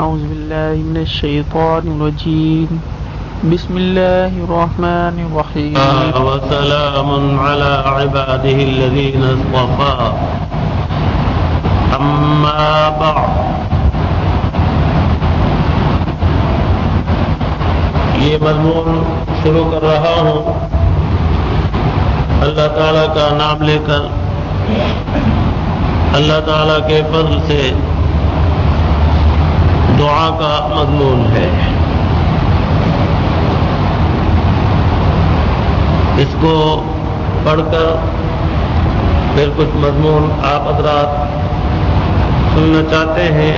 أعوذ بالله من الشيطان الرجيم بسم الله الرحمن الرحيم وسلام على عباده الذين اصطفى أما بعد یہ مضمون شروع کر رہا ہوں اللہ تعالیٰ کا نام لے کر۔ اللہ تعالیٰ کے فضل سے دعا کا مضمون ہے۔ اس کو پڑھ کر پھر کچھ مضمون آپ حضرات سننا چاہتے ہیں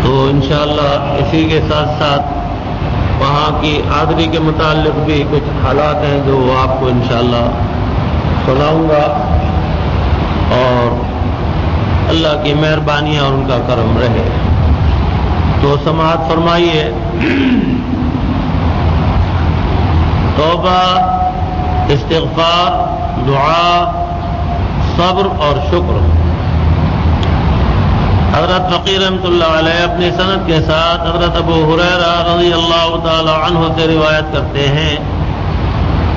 تو انشاءاللہ اسی کے ساتھ ساتھ وہاں کی حاضری کے متعلق بھی کچھ حالات ہیں جو آپ کو انشاءاللہ سناؤں گا، اور اللہ کی مہربانی اور ان کا کرم رہے۔ تو سماعت فرمائیے۔ توبہ، استغفار، دعا، صبر اور شکر۔ حضرت فقیر رحمۃ اللہ علیہ اپنی سند کے ساتھ حضرت ابو ہریرہ رضی اللہ تعالی عنہ سے روایت کرتے ہیں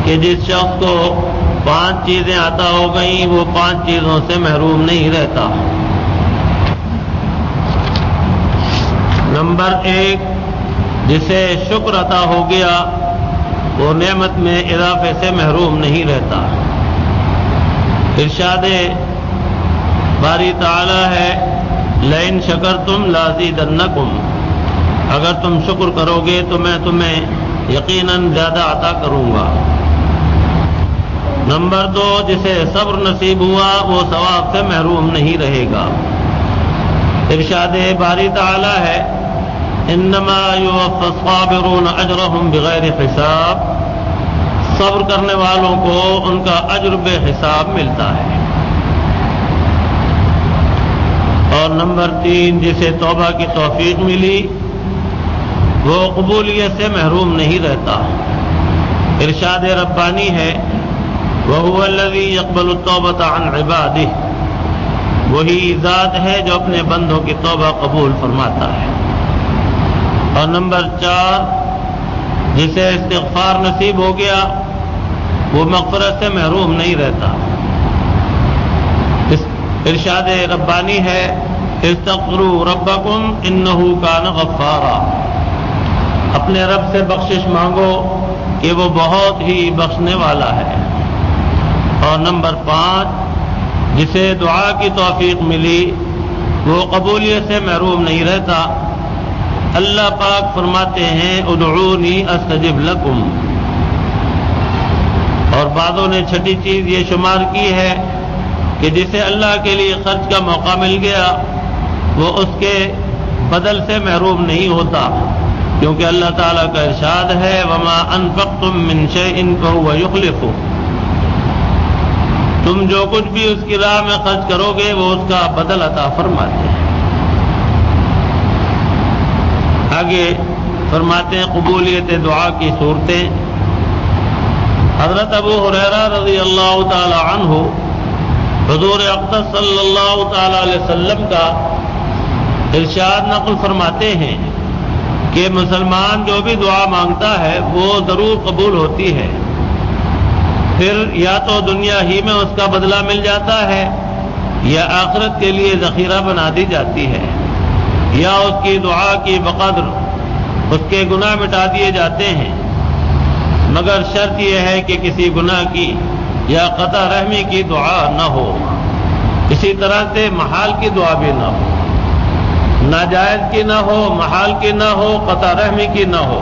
کہ جس شخص کو 5 چیزیں عطا ہو گئیں وہ 5 چیزوں سے محروم نہیں رہتا۔ نمبر 1، جسے شکر عطا ہو گیا وہ نعمت میں اضافے سے محروم نہیں رہتا۔ ارشاد باری تعالی ہے لئن شکرتم لازیدنکم، اگر تم شکر کرو گے تو میں تمہیں یقیناً زیادہ عطا کروں گا۔ نمبر 2، جسے صبر نصیب ہوا وہ ثواب سے محروم نہیں رہے گا۔ ارشاد باری تعالی ہے انما یوفی الصابرون اجرهم بغیر حساب، صبر کرنے والوں کو ان کا اجر بے حساب ملتا ہے۔ اور نمبر 3، جسے توبہ کی توفیق ملی وہ قبولیت سے محروم نہیں رہتا۔ ارشاد ربانی ہے وَهُوَ الَّذِي يَقْبَلُ التَّوْبَةَ عَنْ عِبَادِهِ، وہی ذات ہے جو اپنے بندوں کی توبہ قبول فرماتا ہے۔ اور نمبر 4، جسے استغفار نصیب ہو گیا وہ مغفرت سے محروم نہیں رہتا۔ ارشاد ربانی ہے استغفروا ربکم انہ کان غفارا، اپنے رب سے بخشش مانگو کہ وہ بہت ہی بخشنے والا ہے۔ اور نمبر 5، جسے دعا کی توفیق ملی وہ قبولیت سے محروم نہیں رہتا۔ اللہ پاک فرماتے ہیں ادعونی استجب لکم، اور بعضوں نے 6ٹھی چیز یہ شمار کی ہے کہ جسے اللہ کے لیے خرچ کا موقع مل گیا وہ اس کے بدل سے محروم نہیں ہوتا، کیونکہ اللہ تعالیٰ کا ارشاد ہے وما انفقتم من شیء فهو یخلفہ، تم جو کچھ بھی اس کی راہ میں خرچ کرو گے وہ اس کا بدل عطا فرماتے ہیں۔ آگے فرماتے ہیں قبولیت دعا کی صورتیں۔ حضرت ابو ہریرہ رضی اللہ تعالی عنہ حضور اقدس صلی اللہ تعالی علیہ وسلم کا ارشاد نقل فرماتے ہیں کہ مسلمان جو بھی دعا مانگتا ہے وہ ضرور قبول ہوتی ہے، پھر یا تو دنیا ہی میں اس کا بدلہ مل جاتا ہے یا آخرت کے لیے ذخیرہ بنا دی جاتی ہے، یا اس کی دعا کی بقدر اس کے گناہ مٹا دیے جاتے ہیں، مگر شرط یہ ہے کہ کسی گناہ کی یا قطع رحمی کی دعا نہ ہو، اسی طرح سے محال کی دعا بھی نہ ہو، ناجائز کی نہ ہو، محال کی نہ ہو، قطع رحمی کی نہ ہو۔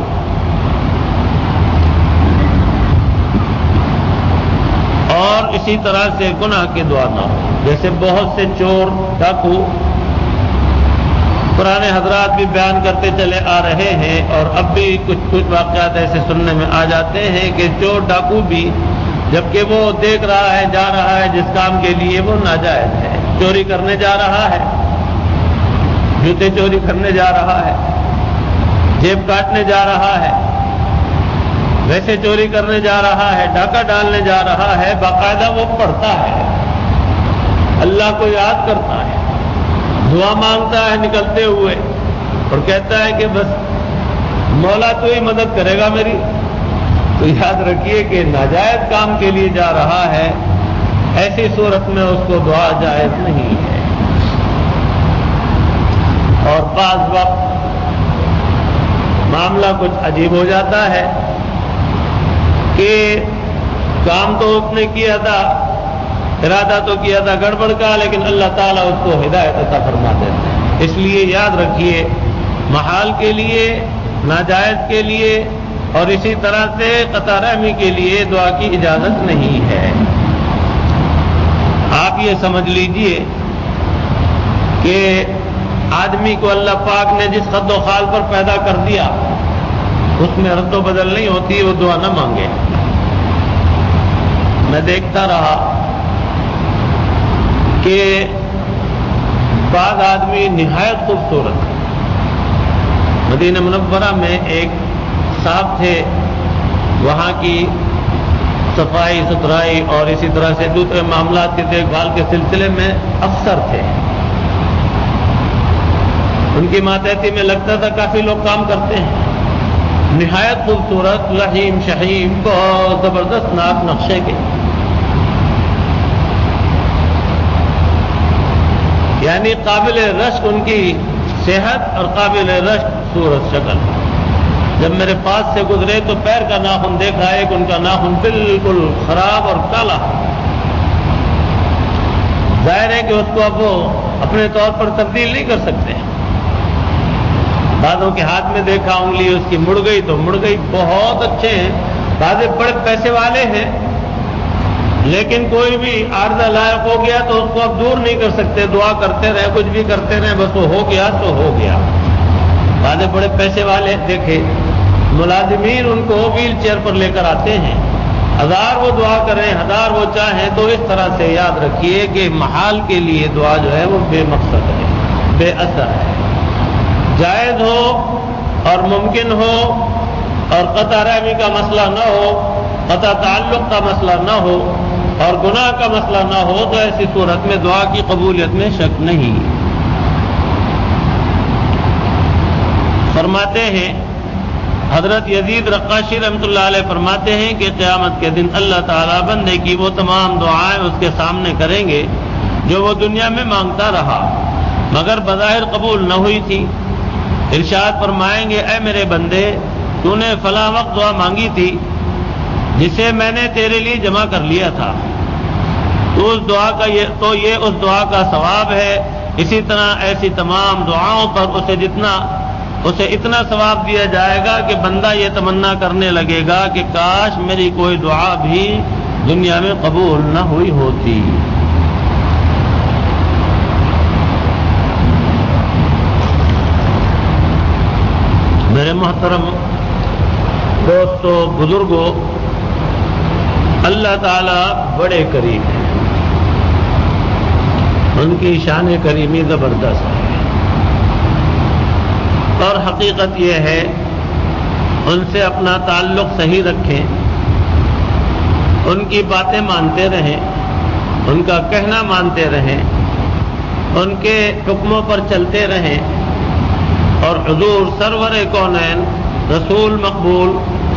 اور اسی طرح سے گناہ کی دعا نہ ہو، جیسے بہت سے چور ڈاکو پرانے حضرات بھی بیان کرتے چلے آ رہے ہیں، اور اب بھی کچھ واقعات ایسے سننے میں آ جاتے ہیں کہ چور ڈاکو بھی جبکہ وہ دیکھ رہا ہے جا رہا ہے جس کام کے لیے وہ ناجائز ہے، چوری کرنے جا رہا ہے، جوتے چوری کرنے جا رہا ہے، جیب کاٹنے جا رہا ہے، ویسے چوری کرنے جا رہا ہے، ڈاکہ ڈالنے جا رہا ہے، باقاعدہ وہ پڑھتا ہے، اللہ کو یاد کرتا ہے، دعا مانگتا ہے نکلتے ہوئے، اور کہتا ہے کہ بس مولا تو ہی مدد کرے گا میری، تو یاد رکھیے کہ ناجائز کام کے لیے جا رہا ہے، ایسی صورت میں اس کو دعا جائز نہیں ہے۔ اور بعض وقت معاملہ کچھ عجیب ہو جاتا ہے کہ کام تو اس نے کیا تھا، ارادہ تو کیا تھا گڑبڑ کا، لیکن اللہ تعالیٰ اس کو ہدایت عطا فرما دیتے ہیں۔ اس لیے یاد رکھیے محال کے لیے، ناجائز کے لیے اور اسی طرح سے قطع رحمی کے لیے دعا کی اجازت نہیں ہے۔ آپ یہ سمجھ لیجئے کہ آدمی کو اللہ پاک نے جس خد و خال پر پیدا کر دیا اس میں رد و بدل نہیں ہوتی، وہ دعا نہ مانگے۔ میں دیکھتا رہا کہ بعض آدمی نہایت خوبصورت، مدینہ منورہ میں ایک صاحب تھے، وہاں کی صفائی ستھرائی اور اسی طرح سے دوسرے معاملات کی دیکھ بھال کے سلسلے میں افسر تھے۔ ان کی ماتحتی میں لگتا تھا کافی لوگ کام کرتے ہیں، نہایت خوبصورت، لحیم شحیم، بہت زبردست ناک نقشے کے، یعنی قابل رشک ان کی صحت اور قابل رشک صورت شکل۔ جب میرے پاس سے گزرے تو پیر کا ناخن دیکھا، ایک ان کا ناخن بالکل خراب اور کالا، ظاہر ہے کہ اس کو اب وہ اپنے طور پر تبدیل نہیں کر سکتے۔ بعضوں کے ہاتھ میں دیکھا انگلی اس کی مڑ گئی تو مڑ گئی، بہت اچھے ہیں، بعض بڑے پیسے والے ہیں، لیکن کوئی بھی عارضہ لائق ہو گیا تو اس کو اب دور نہیں کر سکتے، دعا کرتے رہے، کچھ بھی کرتے رہے، بس وہ ہو گیا تو ہو گیا۔ بعض بڑے پیسے والے دیکھے، ملازمین ان کو ویل چیئر پر لے کر آتے ہیں، ہزار وہ دعا کریں، ہزار وہ چاہیں، تو اس طرح سے یاد رکھیے کہ محال کے لیے دعا جو ہے وہ بے مقصد ہے، بے اثر ہے۔ جائز ہو اور ممکن ہو اور قطع رحمی کا مسئلہ نہ ہو، قطع تعلق کا مسئلہ نہ ہو اور گناہ کا مسئلہ نہ ہو، تو ایسی صورت میں دعا کی قبولیت میں شک نہیں۔ فرماتے ہیں حضرت یزید رقاشی رحمۃ اللہ علیہ فرماتے ہیں کہ قیامت کے دن اللہ تعالیٰ بندے کی وہ تمام دعائیں اس کے سامنے کریں گے جو وہ دنیا میں مانگتا رہا مگر بظاہر قبول نہ ہوئی تھی۔ ارشاد فرمائیں گے، اے میرے بندے، تو نے فلاں وقت دعا مانگی تھی جسے میں نے تیرے لیے جمع کر لیا تھا، تو اس دعا کا یہ اس دعا کا ثواب ہے۔ اسی طرح ایسی تمام دعاؤں پر اسے اتنا ثواب دیا جائے گا کہ بندہ یہ تمنا کرنے لگے گا کہ کاش میری کوئی دعا بھی دنیا میں قبول نہ ہوئی ہوتی۔ میرے محترم دوستو، بزرگوں، اللہ تعالیٰ بڑے کریم ہیں، ان کی شان کریمی زبردست ہے، اور حقیقت یہ ہے ان سے اپنا تعلق صحیح رکھیں، ان کی باتیں مانتے رہیں، ان کا کہنا مانتے رہیں، ان کے حکموں پر چلتے رہیں، اور حضور سرور کونین رسول مقبول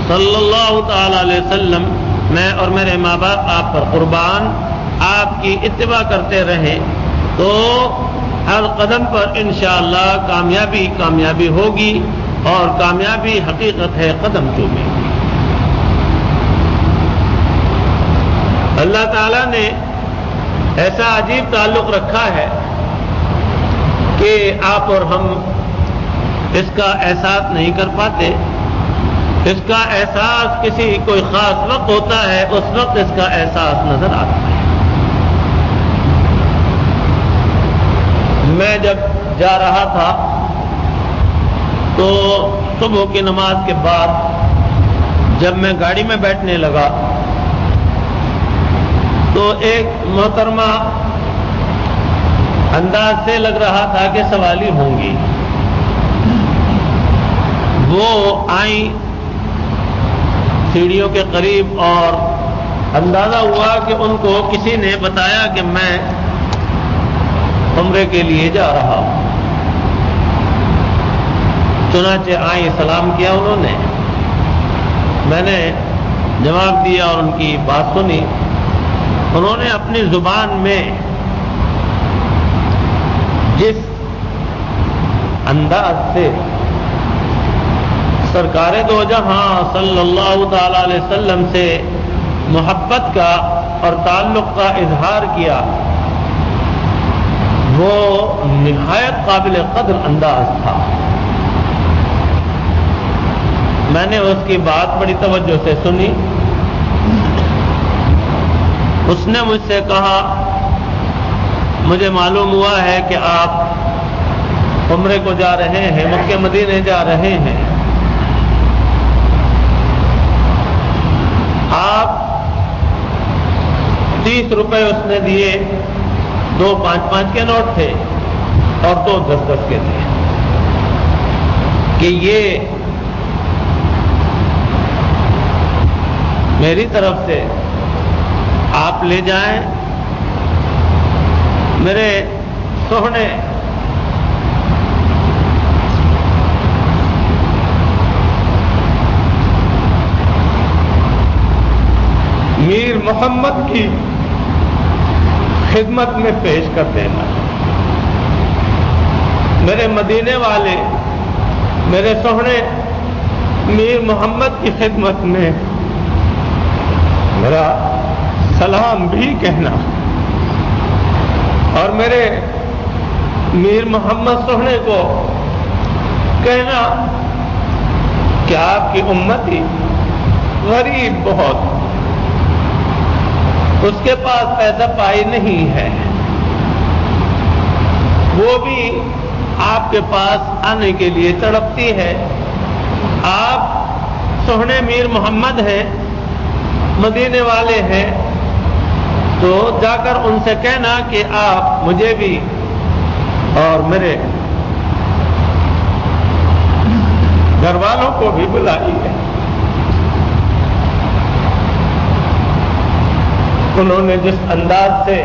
صلی اللہ تعالی علیہ وسلم، میں اور میرے ماں باپ آپ پر قربان، آپ کی اتباع کرتے رہیں تو ہر قدم پر انشاءاللہ کامیابی ہوگی، اور کامیابی حقیقت ہے قدم چومے گی۔ اللہ تعالیٰ نے ایسا عجیب تعلق رکھا ہے کہ آپ اور ہم اس کا احساس نہیں کر پاتے۔ اس کا احساس کوئی خاص وقت ہوتا ہے، اس وقت اس کا احساس نظر آتا ہے۔ میں جب جا رہا تھا تو صبح کی نماز کے بعد جب میں گاڑی میں بیٹھنے لگا تو ایک محترمہ انداز سے لگ رہا تھا کہ سوالی ہوں گی، وہ آئیں سیڑھیوں کے قریب، اور اندازہ ہوا کہ ان کو کسی نے بتایا کہ میں عمرے کے لیے جا رہا ہوں۔ چنانچہ آئی سلام کیا انہوں نے، میں نے جواب دیا اور ان کی بات سنی۔ انہوں نے اپنی زبان میں جس انداز سے سرکار دو جہاں صلی اللہ تعالی علیہ وسلم سے محبت کا اور تعلق کا اظہار کیا، وہ نہایت قابل قدر انداز تھا۔ میں نے اس کی بات بڑی توجہ سے سنی۔ اس نے مجھ سے کہا، مجھے معلوم ہوا ہے کہ آپ عمرے کو جا رہے ہیں، مکہ مدینے جا رہے ہیں، آپ 30 روپے اس نے دیے، 2 5-5 کے نوٹ تھے اور 2 10-10 کے تھے، کہ یہ میری طرف سے آپ لے جائیں، میرے سوہنے میر محمد کی خدمت میں پیش کر دینا۔ میرے مدینے والے میرے سوہنے میر محمد کی خدمت میں میرا سلام بھی کہنا، اور میرے میر محمد سوہنے کو کہنا کہ آپ کی امتی غریب بہت، اس کے پاس پیسہ پائی نہیں ہے، وہ بھی آپ کے پاس آنے کے لیے تڑپتی ہے۔ آپ سوہنے میر محمد ہیں، مدینے والے ہیں، تو جا کر ان سے کہنا کہ آپ مجھے بھی اور میرے گھر والوں کو بھی بلائیے۔ انہوں نے جس انداز سے،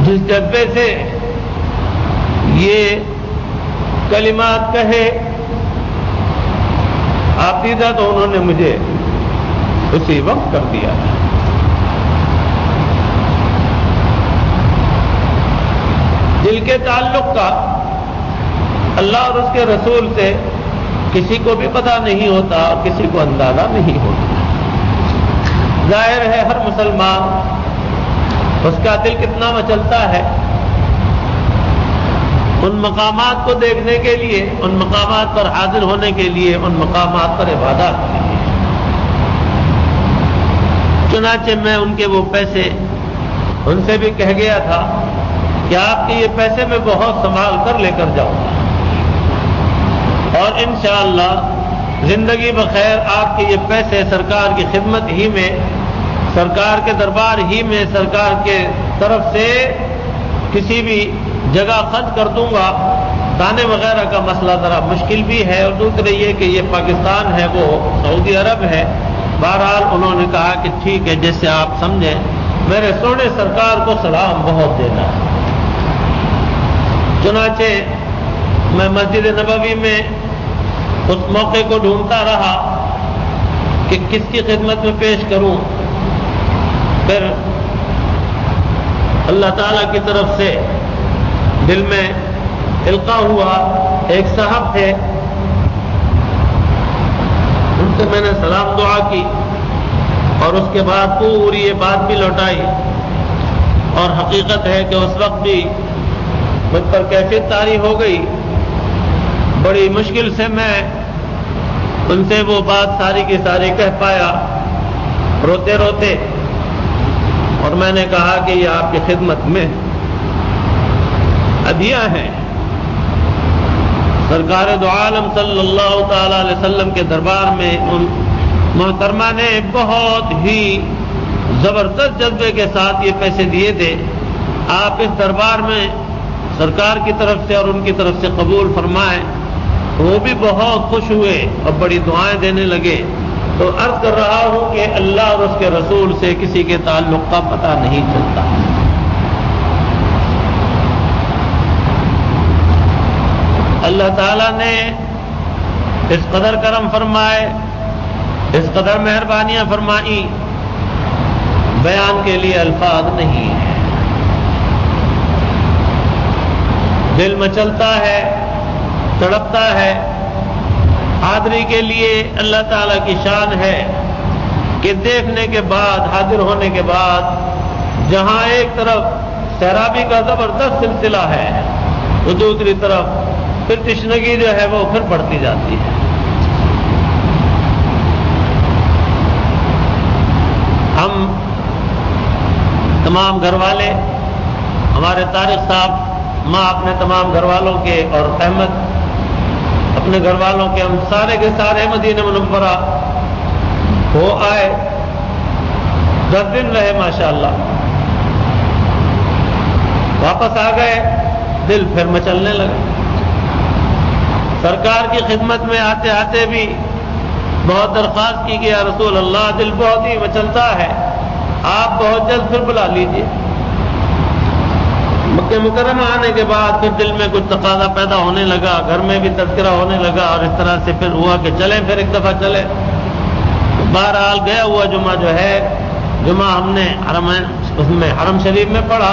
جس جذبے سے یہ کلمات کہے، آپ دیدہ تو انہوں نے مجھے اسی وقت کر دیا۔ دل کے تعلق کا اللہ اور اس کے رسول سے کسی کو بھی پتہ نہیں ہوتا اور کسی کو اندازہ نہیں ہوتا۔ ظاہر ہے ہر مسلمان اس کا دل کتنا مچلتا ہے ان مقامات کو دیکھنے کے لیے، ان مقامات پر حاضر ہونے کے لیے، ان مقامات پر عبادات کے لیے۔ چنانچہ میں ان کے وہ پیسے ان سے بھی کہہ گیا تھا کہ آپ کے یہ پیسے میں بہت سنبھال کر لے کر جاؤں گا، اور انشاءاللہ زندگی بخیر آپ کے یہ پیسے سرکار کی خدمت ہی میں، سرکار کے دربار ہی میں، سرکار کے طرف سے کسی بھی جگہ خرچ کر دوں گا۔ دانے وغیرہ کا مسئلہ ذرا مشکل بھی ہے، اور دوسرے یہ کہ یہ پاکستان ہے، وہ سعودی عرب ہے۔ بہرحال انہوں نے کہا کہ ٹھیک ہے، جیسے آپ سمجھیں، میرے سونے سرکار کو سلام بہت دینا ہے۔ چنانچہ میں مسجد نبوی میں اس موقع کو ڈھونڈتا رہا کہ کس کی خدمت میں پیش کروں۔ پھر اللہ تعالیٰ کی طرف سے دل میں القاء ہوا، ایک صاحب تھے، ان سے میں نے سلام دعا کی اور اس کے بعد پوری یہ بات بھی لوٹائی، اور حقیقت ہے کہ اس وقت بھی مجھ پر کیفیت طاری ہو گئی۔ بڑی مشکل سے میں ان سے وہ بات ساری کی ساری کہہ پایا، روتے روتے، اور میں نے کہا کہ یہ آپ کی خدمت میں ہدیہ ہیں۔ سرکار دو عالم صلی اللہ تعالی علیہ وسلم کے دربار میں ان محترمہ نے بہت ہی زبردست جذبے کے ساتھ یہ پیسے دیے تھے۔ آپ اس دربار میں سرکار کی طرف سے اور ان کی طرف سے قبول فرمائیں۔ وہ بھی بہت خوش ہوئے اور بڑی دعائیں دینے لگے۔ تو عرض کر رہا ہوں کہ اللہ اور اس کے رسول سے کسی کے تعلق کا پتہ نہیں چلتا۔ اللہ تعالیٰ نے اس قدر کرم فرمائے، اس قدر مہربانیاں فرمائی، بیان کے لیے الفاظ نہیں ہے۔ دل مچلتا ہے، تڑپتا ہے۔ حاضری کے لیے اللہ تعالیٰ کی شان ہے کہ دیکھنے کے بعد، حاضر ہونے کے بعد، جہاں ایک طرف سیرابی کا زبردست سلسلہ ہے تو دوسری طرف پھر تشنگی جو ہے وہ پھر بڑھتی جاتی ہے۔ ہم تمام گھر والے، ہمارے طارق صاحب، ماں اپنے تمام گھر والوں کے، اور احمد اپنے گھر والوں کے، ہم سارے کے سارے مدینہ منورہ ہو آئے۔ 10 دن رہے ماشاءاللہ، واپس آ گئے، دل پھر مچلنے لگا۔ سرکار کی خدمت میں آتے آتے بھی بہت درخواست کی کہ یا رسول اللہ، دل بہت ہی مچلتا ہے، آپ بہت جلد پھر بلا لیجیے۔ مکہ مکرمہ آنے کے بعد پھر دل میں کچھ تقاضا پیدا ہونے لگا، گھر میں بھی تذکرہ ہونے لگا، اور اس طرح سے پھر ہوا کہ چلیں، پھر ایک دفعہ چلے۔ بہرحال گیا ہوا جمعہ جو ہے، جمعہ ہم نے اس میں حرم شریف میں پڑھا،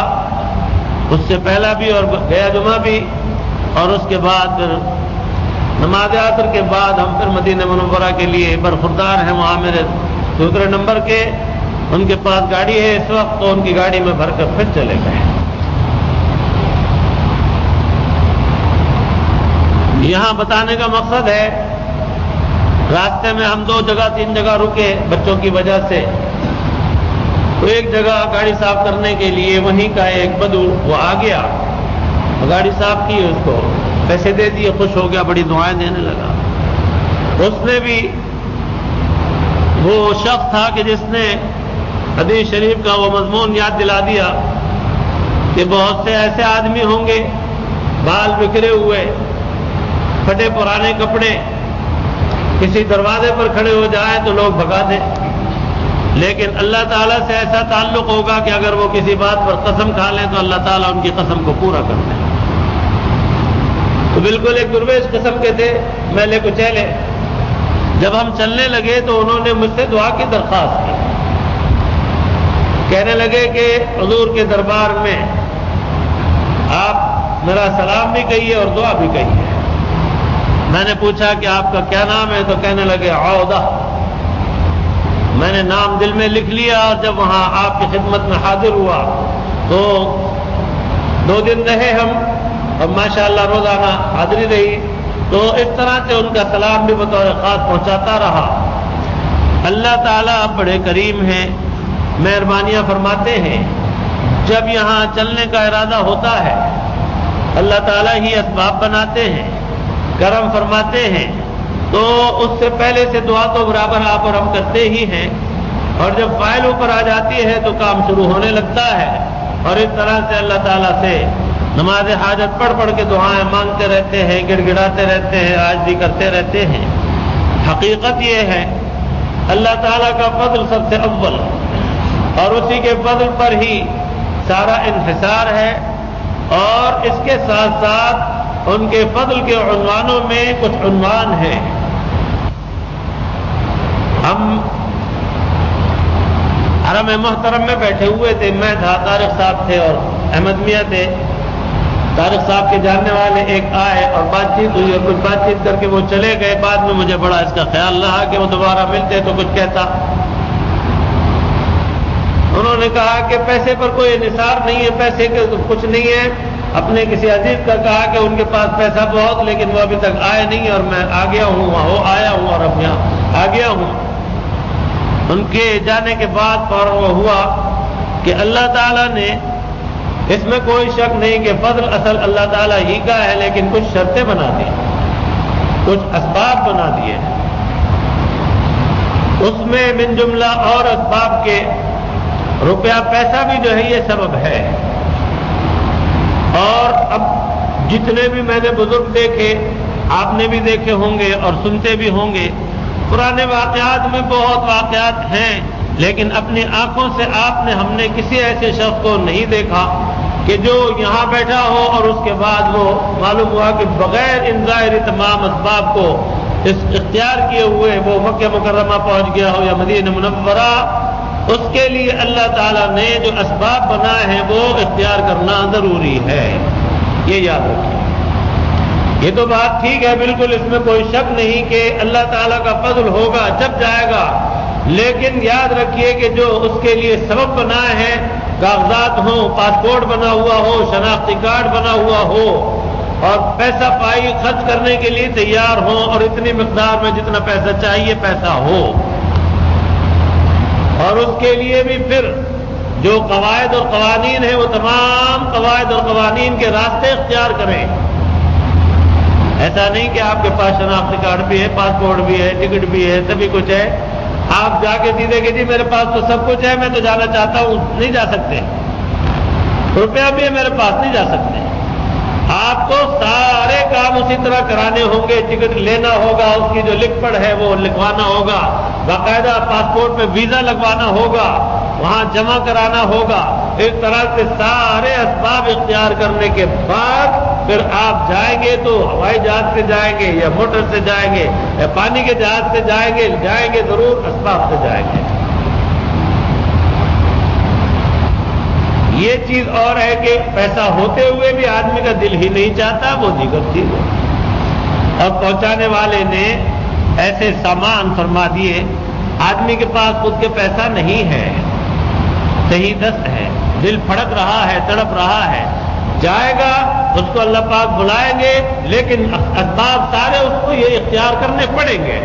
اس سے پہلا بھی اور گیا جمعہ بھی، اور اس کے بعد پھر نماز عصر کے بعد ہم پھر مدینہ منورہ کے لیے برخوردار ہیں وہاں میرے دوسرے نمبر کے، ان کے پاس گاڑی ہے اس وقت، تو ان کی گاڑی میں بھر کر پھر چلے گئے۔ یہاں بتانے کا مقصد ہے، راستے میں ہم 2 جگہ 3 جگہ رکے بچوں کی وجہ سے، تو ایک جگہ گاڑی صاف کرنے کے لیے وہیں کا ایک بدو وہ آ گیا، گاڑی صاف کی، اس کو پیسے دے دیے، خوش ہو گیا، بڑی دعائیں دینے لگا۔ اس نے بھی، وہ شخص تھا کہ جس نے حدیث شریف کا وہ مضمون یاد دلا دیا کہ بہت سے ایسے آدمی ہوں گے، بال بکھرے ہوئے، پھٹے پرانے کپڑے، کسی دروازے پر کھڑے ہو جائیں تو لوگ بھگا دیں، لیکن اللہ تعالیٰ سے ایسا تعلق ہوگا کہ اگر وہ کسی بات پر قسم کھا لیں تو اللہ تعالیٰ ان کی قسم کو پورا کر دیں۔ تو بالکل ایک درویش قسم کے تھے، میلے کچیلے۔ جب ہم چلنے لگے تو انہوں نے مجھ سے دعا کی درخواست کی، کہنے لگے کہ حضور کے دربار میں آپ میرا سلام بھی کہیے اور دعا بھی کہیے۔ میں نے پوچھا کہ آپ کا کیا نام ہے؟ تو کہنے لگے عودہ۔ میں نے نام دل میں لکھ لیا، اور جب وہاں آپ کی خدمت میں حاضر ہوا تو 2 دن رہے ہم، اور ماشاءاللہ روزانہ حاضری رہی، تو اس طرح سے ان کا سلام بھی بطور خاص پہنچاتا رہا۔ اللہ تعالیٰ بڑے کریم ہیں، مہربانیاں فرماتے ہیں۔ جب یہاں چلنے کا ارادہ ہوتا ہے، اللہ تعالیٰ ہی اسباب بناتے ہیں، کرم فرماتے ہیں، تو اس سے پہلے سے دعا تو برابر آپ اور ہم کرتے ہی ہیں، اور جب فائل اوپر آ جاتی ہے تو کام شروع ہونے لگتا ہے، اور اس طرح سے اللہ تعالیٰ سے نماز حاجت پڑھ پڑھ کے دعائیں مانگتے رہتے ہیں، گڑ گڑاتے رہتے ہیں، عاجزی کرتے رہتے ہیں۔ حقیقت یہ ہے اللہ تعالیٰ کا فضل سب سے اول، اور اسی کے فضل پر ہی سارا انحصار ہے، اور اس کے ساتھ ساتھ ان کے فضل کے عنوانوں میں کچھ عنوان ہیں۔ ہم حرم محترم میں بیٹھے ہوئے تھے، میں تھا، طارق صاحب تھے اور احمد میاں تھے۔ طارق صاحب کے جاننے والے ایک آئے اور بات چیت ہوئی، اور کچھ بات چیت کر کے وہ چلے گئے۔ بعد میں مجھے بڑا اس کا خیال رہا کہ وہ دوبارہ ملتے تو کچھ کہتا۔ انہوں نے کہا کہ پیسے پر کوئی انحصار نہیں ہے، پیسے کے کچھ نہیں ہے۔ اپنے کسی عزیز کا کہا کہ ان کے پاس پیسہ بہت، لیکن وہ ابھی تک آئے نہیں، اور میں آ گیا ہوں، وہاں آیا ہوں اور اب یہاں آ گیا ہوں۔ ان کے جانے کے بعد فوراً وہ ہوا کہ اللہ تعالیٰ نے، اس میں کوئی شک نہیں کہ فضل اصل اللہ تعالیٰ ہی کا ہے، لیکن کچھ شرطیں بنا دی، کچھ اسباب بنا دیے۔ اس میں من جملہ اور اسباب کے روپیہ پیسہ بھی جو ہے یہ سبب ہے۔ اور اب جتنے بھی میں نے بزرگ دیکھے، آپ نے بھی دیکھے ہوں گے اور سنتے بھی ہوں گے، پرانے واقعات میں بہت واقعات ہیں، لیکن اپنی آنکھوں سے ہم نے کسی ایسے شخص کو نہیں دیکھا کہ جو یہاں بیٹھا ہو اور اس کے بعد وہ معلوم ہوا کہ بغیر ان ظاہری تمام اسباب کو اس اختیار کیے ہوئے وہ مکہ مکرمہ پہنچ گیا ہو یا مدینہ منورہ، اس کے لیے اللہ تعالیٰ نے جو اسباب بنائے ہیں وہ اختیار کرنا ضروری ہے، یہ یاد رکھیے۔ یہ تو بات ٹھیک ہے، بالکل اس میں کوئی شک نہیں کہ اللہ تعالیٰ کا فضل ہوگا جب جائے گا، لیکن یاد رکھیے کہ جو اس کے لیے سبب بنائے ہیں، کاغذات ہوں، پاسپورٹ بنا ہوا ہو، شناختی کارڈ بنا ہوا ہو، اور پیسہ پائی خرچ کرنے کے لیے تیار ہوں، اور اتنی مقدار میں جتنا پیسہ چاہیے پیسہ ہو، اور اس کے لیے بھی پھر جو قواعد اور قوانین ہیں وہ تمام قواعد اور قوانین کے راستے اختیار کریں۔ ایسا نہیں کہ آپ کے پاس شناختی کارڈ بھی ہے، پاسپورٹ بھی ہے، ٹکٹ بھی ہے، سبھی کچھ ہے، آپ جا کے سیدھے کہ جی میرے پاس تو سب کچھ ہے، میں تو جانا چاہتا ہوں، نہیں جا سکتے، روپیہ بھی ہے میرے پاس، نہیں جا سکتے۔ آپ کو سارے کام اسی طرح کرانے ہوں گے، ٹکٹ لینا ہوگا، اس کی جو لکھ پڑھ ہے وہ لکھوانا ہوگا، باقاعدہ پاسپورٹ پہ ویزا لگوانا ہوگا، وہاں جمع کرانا ہوگا، ایک طرح سے سارے اسباب اختیار کرنے کے بعد پھر آپ جائیں گے تو ہوائی جہاز سے جائیں گے یا موٹر سے جائیں گے یا پانی کے جہاز سے جائیں گے ضرور اسباب سے جائیں گے۔ یہ چیز اور ہے کہ پیسہ ہوتے ہوئے بھی آدمی کا دل ہی نہیں چاہتا، وہ دیگر چیز ہے۔ اور پہنچانے والے نے ایسے سامان فرما دیے، آدمی کے پاس خود کے پیسہ نہیں ہے، صحیح دست ہے، دل پھڑک رہا ہے، تڑپ رہا ہے، جائے گا، اس کو اللہ پاک بلائیں گے، لیکن اسباب سارے اس کو یہ اختیار کرنے پڑیں گے۔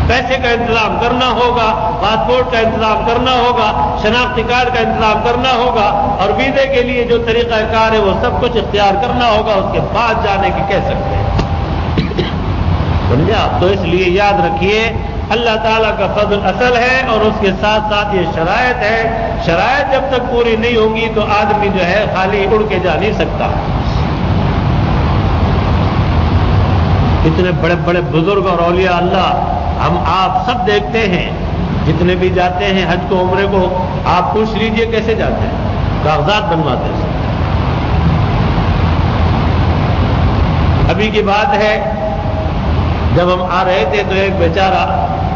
پیسے کا انتظام کرنا ہوگا، پاسپورٹ کا انتظام کرنا ہوگا، شناختی کارڈ کا انتظام کرنا ہوگا، اور ویزے کے لیے جو طریقہ کار ہے وہ سب کچھ اختیار کرنا ہوگا، اس کے بعد جانے کی کہہ سکتے ہیں۔ سمجھا؟ تو اس لیے یاد رکھیے اللہ تعالیٰ کا فضل اصل ہے، اور اس کے ساتھ ساتھ یہ شرائط ہے، شرائط جب تک پوری نہیں ہوں گی تو آدمی جو ہے خالی اڑ کے جا نہیں سکتا۔ اتنے بڑے بڑے بزرگ اور اولیاء اللہ ہم آپ سب دیکھتے ہیں، جتنے بھی جاتے ہیں حج کو عمرے کو، آپ پوچھ لیجئے کیسے جاتے ہیں، کاغذات بنواتے ہیں۔ ابھی کی بات ہے، جب ہم آ رہے تھے تو ایک بیچارہ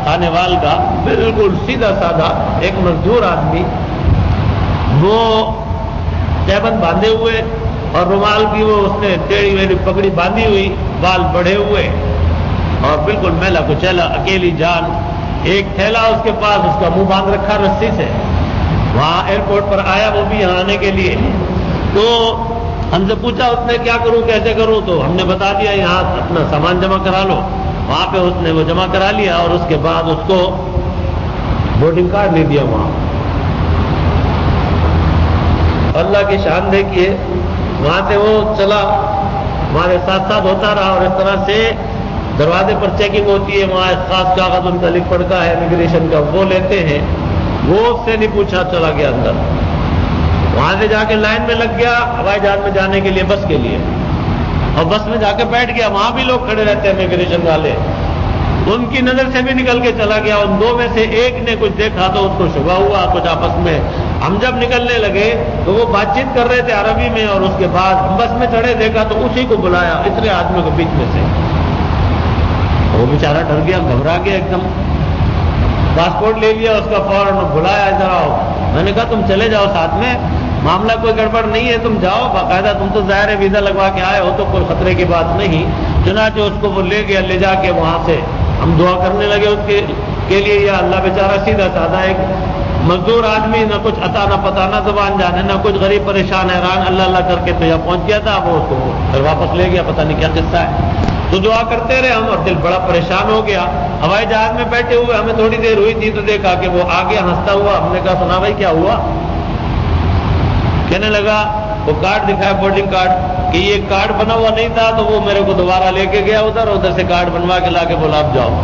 کھانے وال کا بالکل سیدھا سادہ ایک مزدور آدمی، وہ تہبند باندھے ہوئے اور رومال کی وہ اس نے ٹیڑھی ویڑھی پگڑی باندھی ہوئی، بال بڑھے ہوئے اور بالکل میلا کچیلا، اکیلی جان، ایک تھیلا اس کے پاس، اس کا منہ باندھ رکھا رسی سے، وہاں ایئرپورٹ پر آیا وہ بھی یہاں آنے کے لیے۔ تو ہم سے پوچھا اس نے کیا کروں کیسے کروں، تو ہم نے بتا دیا یہاں اپنا سامان جمع کرا لو، وہاں پہ اس نے وہ جمع کرا لیا، اور اس کے بعد اس کو بورڈنگ کارڈ لے دیا وہاں۔ اللہ کی شان دیکھیے، وہاں سے وہ چلا، ہمارے ساتھ ساتھ ہوتا رہا، اور اس طرح سے دروازے پر چیکنگ ہوتی ہے، وہاں ایک خاص کاغذ ان کا لکھ پڑتا ہے امیگریشن کا، وہ لیتے ہیں، وہ اس سے نہیں پوچھا، چلا گیا اندر، وہاں سے جا کے لائن میں لگ گیا ہوائی جہاز میں جانے کے لیے، بس کے لیے، اور بس میں جا کے بیٹھ گیا، وہاں بھی لوگ کھڑے رہتے ہیں امیگریشن والے، ان کی نظر سے بھی نکل کے چلا گیا۔ ان دو میں سے ایک نے کچھ دیکھا تو اس کو شبہ ہوا، کچھ آپس میں، ہم جب نکلنے لگے تو وہ بات چیت کر رہے تھے عربی میں، اور اس کے بعد ہم بس میں چڑھے، دیکھا تو اسی کو بلایا اتنے آدمیوں کے بیچ میں سے، وہ بیچارہ ڈر گیا، گھبرا گیا ایک دم، پاسپورٹ لے لیا اس کا، فوراً بلایا، ادھر آؤ، میں نے کہا تم چلے جاؤ ساتھ میں، معاملہ کوئی گڑبڑ نہیں ہے، تم جاؤ، باقاعدہ تم تو ظاہر ہے ویزا لگوا کے آئے ہو تو کوئی خطرے کی بات نہیں۔ چنانچہ اس کو وہ لے گیا، لے جا کے وہاں سے ہم دعا کرنے لگے اس کے لیے، یا اللہ بیچارہ سیدھا سادہ ایک مزدور آدمی، نہ کچھ عطا نہ پتہ، نہ زبان جانے، نہ کچھ، غریب پریشان حیران، اللہ اللہ کر کے تو یہاں پہنچ گیا تھا، وہ اس کو پھر واپس لے گیا، پتہ نہیں کیا قصہ ہے۔ تو دعا کرتے رہے ہم، اور دل بڑا پریشان ہو گیا۔ ہوائی جہاز میں بیٹھے ہوئے ہمیں تھوڑی دیر ہوئی تھی تو دیکھا کہ وہ آگے ہنستا ہوا، ہم نے کہا سنا بھائی کیا ہوا؟ کہنے لگا وہ کارڈ دکھایا، بورڈنگ کارڈ، کہ یہ کارڈ بنا ہوا نہیں تھا، تو وہ میرے کو دوبارہ لے کے گیا ادھر سے کارڈ بنوا کے لا کے بولا اب جاؤ۔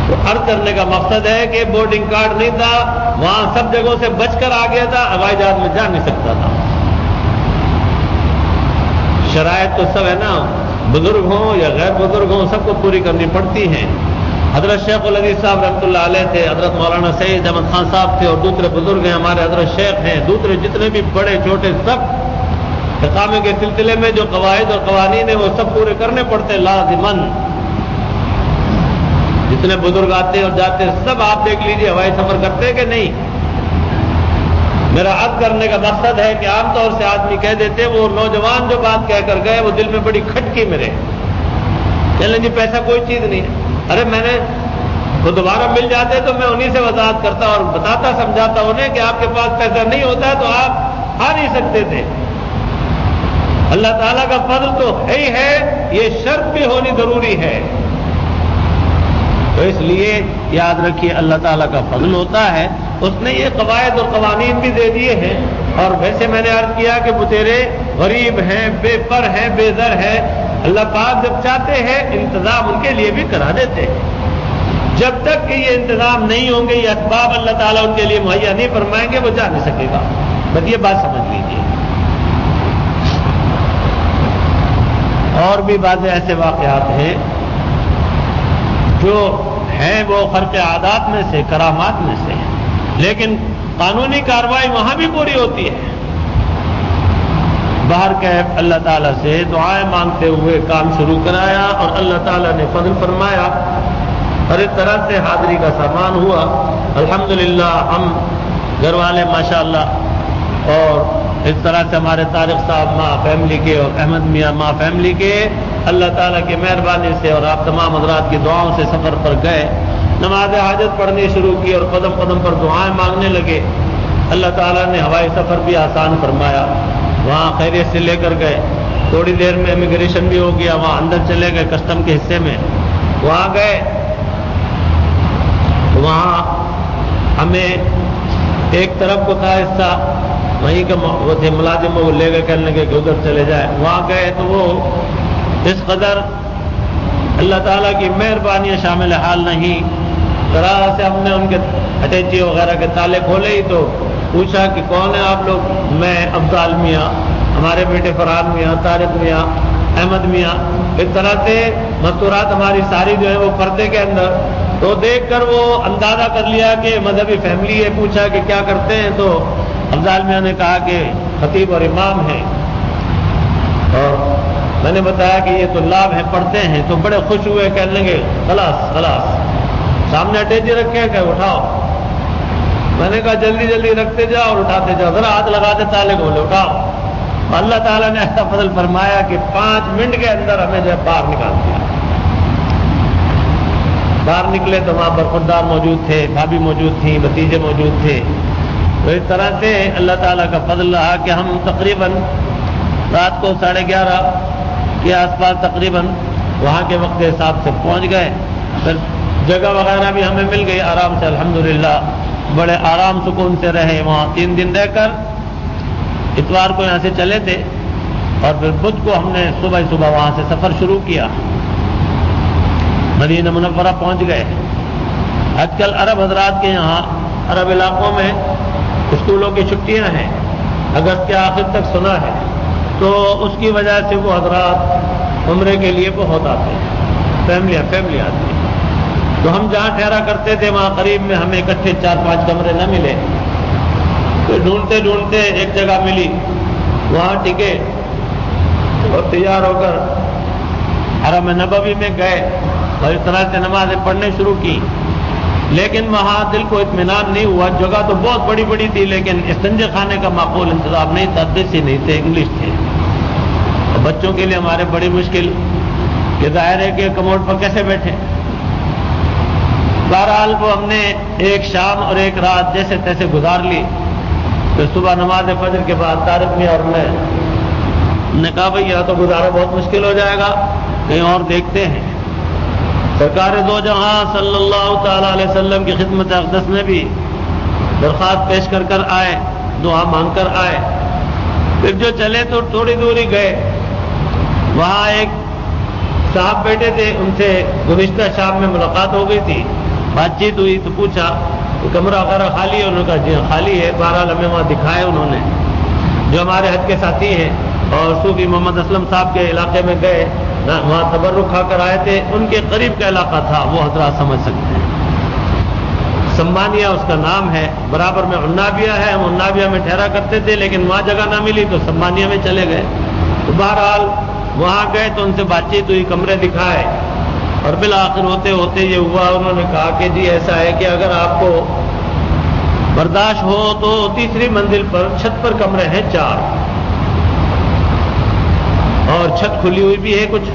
تو عرض کرنے کا مقصد ہے کہ بورڈنگ کارڈ نہیں تھا، وہاں سب جگہوں سے بچ کر آ گیا تھا، ہوائی جہاز میں جا نہیں سکتا تھا۔ شرائط تو سب ہے نا، بزرگ ہوں یا غیر بزرگ ہوں، سب کو پوری کرنی پڑتی ہیں۔ حضرت شیخ العزیز صاحب رحمۃ اللہ علیہ تھے، حضرت مولانا سید احمد خان صاحب تھے، اور دوسرے بزرگ ہیں ہمارے حضرت شیخ ہیں، دوسرے جتنے بھی بڑے چھوٹے سب اقامے کے سلسلے میں جو قواعد اور قوانین ہیں وہ سب پورے کرنے پڑتے ہیں لازماً. جتنے بزرگ آتے اور جاتے سب آپ دیکھ لیجیے ہوائی سفر کرتے کہ نہیں. میرا عرض کرنے کا مقصد ہے کہ عام طور سے آدمی کہہ دیتے وہ نوجوان جو بات کہہ کر گئے وہ دل میں بڑی کھٹکی میرے. چلیں جی پیسہ کوئی چیز نہیں ہے. ارے میں نے وہ دوبارہ مل جاتے تو میں انہی سے وضاحت کرتا اور بتاتا سمجھاتا انہیں کہ آپ کے پاس پیسہ نہیں ہوتا تو آپ آ نہیں سکتے تھے. اللہ تعالیٰ کا فضل تو ہے ہی ہے, یہ شرط بھی ہونی ضروری ہے. تو اس لیے یاد رکھیے اللہ تعالیٰ کا فضل ہوتا ہے. اس نے یہ قواعد اور قوانین بھی دے دیے ہیں. اور ویسے میں نے عرض کیا کہ بتیرے غریب ہیں, بے پر ہیں, بے در ہیں, اللہ پاک جب چاہتے ہیں انتظام ان کے لیے بھی کرا دیتے ہیں. جب تک کہ یہ انتظام نہیں ہوں گے, یہ اسباب اللہ تعالیٰ ان کے لیے مہیا نہیں فرمائیں گے, وہ جا نہیں سکے گا. بس یہ بات سمجھ لیجیے. اور بھی بعض ایسے واقعات ہیں جو ہیں وہ خرق عادات میں سے, کرامات میں سے, لیکن قانونی کارروائی وہاں بھی پوری ہوتی ہے. باہر کے اللہ تعالیٰ سے دعائیں مانگتے ہوئے کام شروع کرایا اور اللہ تعالیٰ نے فضل فرمایا اور اس طرح سے حاضری کا سامان ہوا. الحمدللہ ہم گھر والے ماشاءاللہ اور اس طرح سے ہمارے طارق صاحب ماں فیملی کے اور احمد میاں ماں فیملی کے اللہ تعالیٰ کی مہربانی سے اور آپ تمام حضرات کی دعاؤں سے سفر پر گئے, نماز حاجت پڑھنی شروع کی اور قدم قدم پر دعائیں مانگنے لگے. اللہ تعالیٰ نے ہوائی سفر بھی آسان فرمایا. وہاں خیریت سے لے کر گئے. تھوڑی دیر میں امیگریشن بھی ہو گیا, وہاں اندر چلے گئے کسٹم کے حصے میں. وہاں گئے تو وہاں ہمیں ایک طرف کو تھا حصہ, وہیں کا وہ تھے ملازم, وہ لے گئے کہنے لگے کہ ادھر چلے جائے. وہاں گئے تو وہ اس قدر اللہ تعالیٰ کی مہربانی شامل حال نہیں. ذرا سے ہم نے ان کے اٹیچی وغیرہ کے تالے کھولے ہی تو پوچھا کہ کون ہے آپ لوگ. میں افضال میاں, ہمارے بیٹے فرحان میاں, طارق میاں, احمد میاں. اس طرح سے مستورات ہماری ساری جو ہے وہ پردے کے اندر. تو دیکھ کر وہ اندازہ کر لیا کہ مذہبی فیملی ہے. پوچھا کہ کیا کرتے ہیں تو افضال میاں نے کہا کہ خطیب اور امام ہیں. اور میں نے بتایا کہ یہ تو لاب ہیں, پڑھتے ہیں. تو بڑے خوش ہوئے, کہنے لگے خلاص خلاص. سامنے اٹیچی رکھے ہیں کہ اٹھاؤ. میں نے کہا جلدی جلدی رکھتے جاؤ اور اٹھاتے جاؤ, ذرا ہاتھ لگاتے تالے کھولے, اٹھاؤ. اللہ تعالیٰ نے ایسا فضل فرمایا کہ 5 منٹ کے اندر ہمیں جو ہے باہر نکال دیا. باہر نکلے تو وہاں برخوردار موجود تھے, بھابھی موجود تھیں, بھتیجے موجود تھے. تو اس طرح سے اللہ تعالیٰ کا فضل رہا کہ ہم تقریباً رات کو 11:30 کے آس پاس تقریباً وہاں کے وقت کے حساب سے پہنچ گئے. پھر جگہ وغیرہ بھی ہمیں مل گئی آرام سے, الحمدللہ بڑے آرام سکون سے رہے. وہاں 3 دن رہ کر اتوار کو یہاں سے چلے تھے اور پھر بدھ کو ہم نے صبح وہاں سے سفر شروع کیا. مدینہ منورہ پہنچ گئے. آج کل عرب حضرات کے یہاں عرب علاقوں میں اسکولوں کی چھٹیاں ہیں, اگست کے آخر تک سنا ہے. تو اس کی وجہ سے وہ حضرات عمرے کے لیے بہت آتے ہیں, فیملی آتی ہیں. تو ہم جہاں ٹھہرا کرتے تھے وہاں قریب میں ہمیں اکٹھے 4-5 کمرے نہ ملے. تو ڈھونڈتے ڈھونڈتے ایک جگہ ملی, وہاں ٹکے اور تیار ہو کر حرم نبوی میں گئے اور اس طرح سے نمازیں پڑھنے شروع کی. لیکن وہاں دل کو اطمینان نہیں ہوا. جگہ تو بہت بڑی بڑی تھی لیکن استنجے خانے کا معقول انتظام نہیں تھا, دیسی نہیں تھے, انگلش تھے. اور بچوں کے لیے ہمارے بڑی مشکل کہ ظاہر ہے کہ کموڈ پر کیسے بیٹھے. بہرحال وہ ہم نے ایک شام اور ایک رات جیسے تیسے گزار لی. پھر صبح نماز فجر کے بعد طارق میں اور میں نے کہا بھائی یہاں تو گزارا بہت مشکل ہو جائے گا, کہیں اور دیکھتے ہیں. سرکار دو جہاں صلی اللہ تعالیٰ علیہ وسلم کی خدمت اقدس میں بھی درخواست پیش کر آئے, دعا مانگ کر آئے. پھر جو چلے تو تھوڑی دوری گئے, وہاں ایک صاحب بیٹھے تھے, ان سے گزشتہ شام میں ملاقات ہو گئی تھی, بات چیت ہوئی. تو پوچھا کہ کمرہ وغیرہ خالی ہے؟ انہوں نے کہا جی خالی ہے. بہرحال ہمیں وہاں دکھائے انہوں نے, جو ہمارے حج کے ساتھی ہیں اور صوفی محمد اسلم صاحب کے علاقے میں گئے, وہاں تبرک کھا کر آئے تھے. ان کے قریب کا علاقہ تھا, وہ حضرات سمجھ سکتے ہیں. سمانیہ اس کا نام ہے، برابر میں عنابیہ ہے، ہم عنابیہ میں ٹھہرا کرتے تھے، لیکن وہاں جگہ نہ ملی تو سمانیہ میں چلے گئے۔ تو بہرحال وہاں گئے تو ان سے بات چیت ہوئی، کمرے دکھائے، اور بالآخر ہوتے ہوتے یہ ہوا، انہوں نے کہا کہ جی ایسا ہے کہ اگر آپ کو برداشت ہو تو تیسری منزل پر چھت پر کمرے ہیں 4، اور چھت کھلی ہوئی بھی ہے، کچھ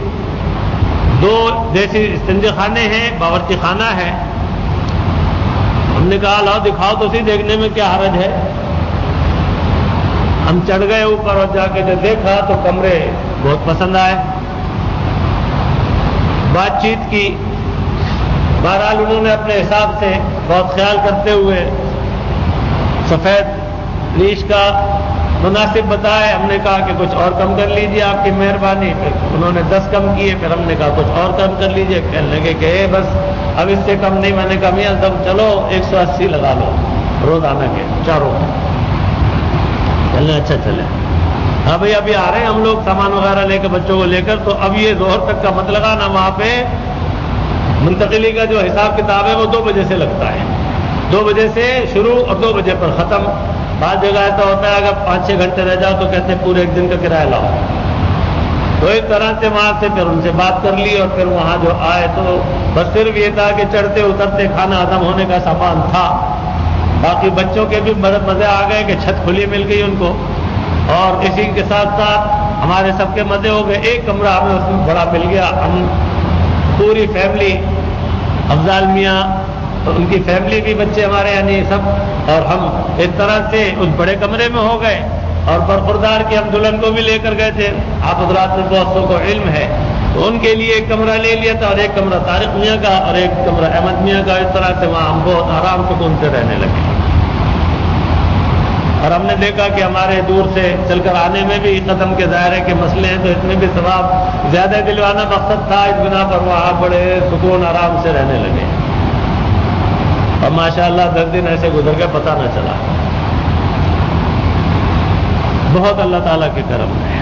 2 دیسی استنجے خانے ہیں، باورچی خانہ ہے۔ ہم نے کہا لاؤ دکھاؤ تو صحیح، دیکھنے میں کیا حرج ہے۔ ہم چڑھ گئے اوپر اور جا کے جو دیکھا تو کمرے بہت پسند آئے، بات چیت کی، بہرحال انہوں نے اپنے حساب سے بہت خیال کرتے ہوئے سفید ریش کا مناسب بتائے۔ ہم نے کہا کہ کچھ اور کم کر لیجئے آپ کی مہربانی، پھر انہوں نے 10 کم کیے، پھر ہم نے کہا کچھ اور کم کر لیجئے، کہنے لگے کہ بس اب اس سے کم نہیں۔ میں نے کہا میاں تم چلو 180 لگا لو روزانہ کے چاروں کے۔ چلنے اچھا چلے، ہاں بھائی ابھی آ رہے ہیں ہم لوگ سامان وغیرہ لے کے بچوں کو لے کر، تو اب یہ ظہر تک کا مت لگانا، وہاں پہ منتقلی کا جو حساب کتاب ہے وہ 2 بجے سے لگتا ہے، 2 بجے سے شروع اور 2 بجے پر ختم۔ بعض جگہ ایسا ہوتا ہے اگر 5-6 گھنٹے رہ جاؤ تو کہتے ہیں پورے ایک دن کا کرایہ لاؤ۔ تو ایک طرح سے وہاں سے پھر ان سے بات کر لی، اور پھر وہاں جو آئے تو بس صرف یہ تھا کہ چڑھتے اترتے کھانا ہضم ہونے کا سامان تھا، باقی بچوں کے بھی مزے آ گئے کہ چھت کھلی مل گئی ان کو، اور اسی کے ساتھ ساتھ ہمارے سب کے مزے ہو گئے۔ ایک کمرہ ہمیں اس میں بڑا مل گیا، ہم پوری فیملی، افضال میاں ان کی فیملی بھی، بچے ہمارے یعنی سب، اور ہم ایک طرح سے اس بڑے کمرے میں ہو گئے، اور برخوردار کی ہم دلہن کو بھی لے کر گئے تھے۔ آپ حضرات میں بہت سو کو علم ہے، تو ان کے لیے ایک کمرہ لے لیا تھا، اور ایک کمرہ طارق میاں کا اور ایک کمرہ احمد میاں کا۔ اس طرح سے وہاں ہم بہت آرام سکون سے رہنے لگے، اور ہم نے دیکھا کہ ہمارے دور سے چل کر آنے میں بھی قدم کے دائرے کے مسئلے ہیں، تو اس میں بھی ثواب زیادہ دلوانا مقصد تھا، اس بنا پر وہاں بڑے سکون آرام سے رہنے لگے، اور ماشاءاللہ 10 دن ایسے گزر گئے پتہ نہ چلا، بہت اللہ تعالیٰ کے کرم ہے۔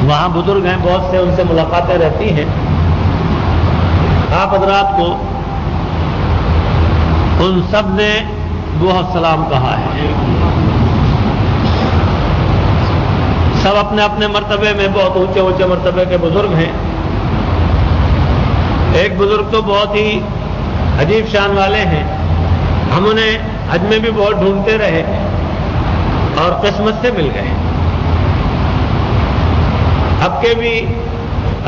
وہاں بزرگ ہیں بہت سے، ان سے ملاقاتیں رہتی ہیں، آپ حضرات کو ان سب نے بہت سلام کہا ہے، سب اپنے اپنے مرتبے میں بہت اونچے اونچے مرتبے کے بزرگ ہیں۔ ایک بزرگ تو بہت ہی عجیب شان والے ہیں، ہم انہیں حج میں بھی بہت ڈھونڈتے رہے اور قسمت سے مل گئے۔ اب کے بھی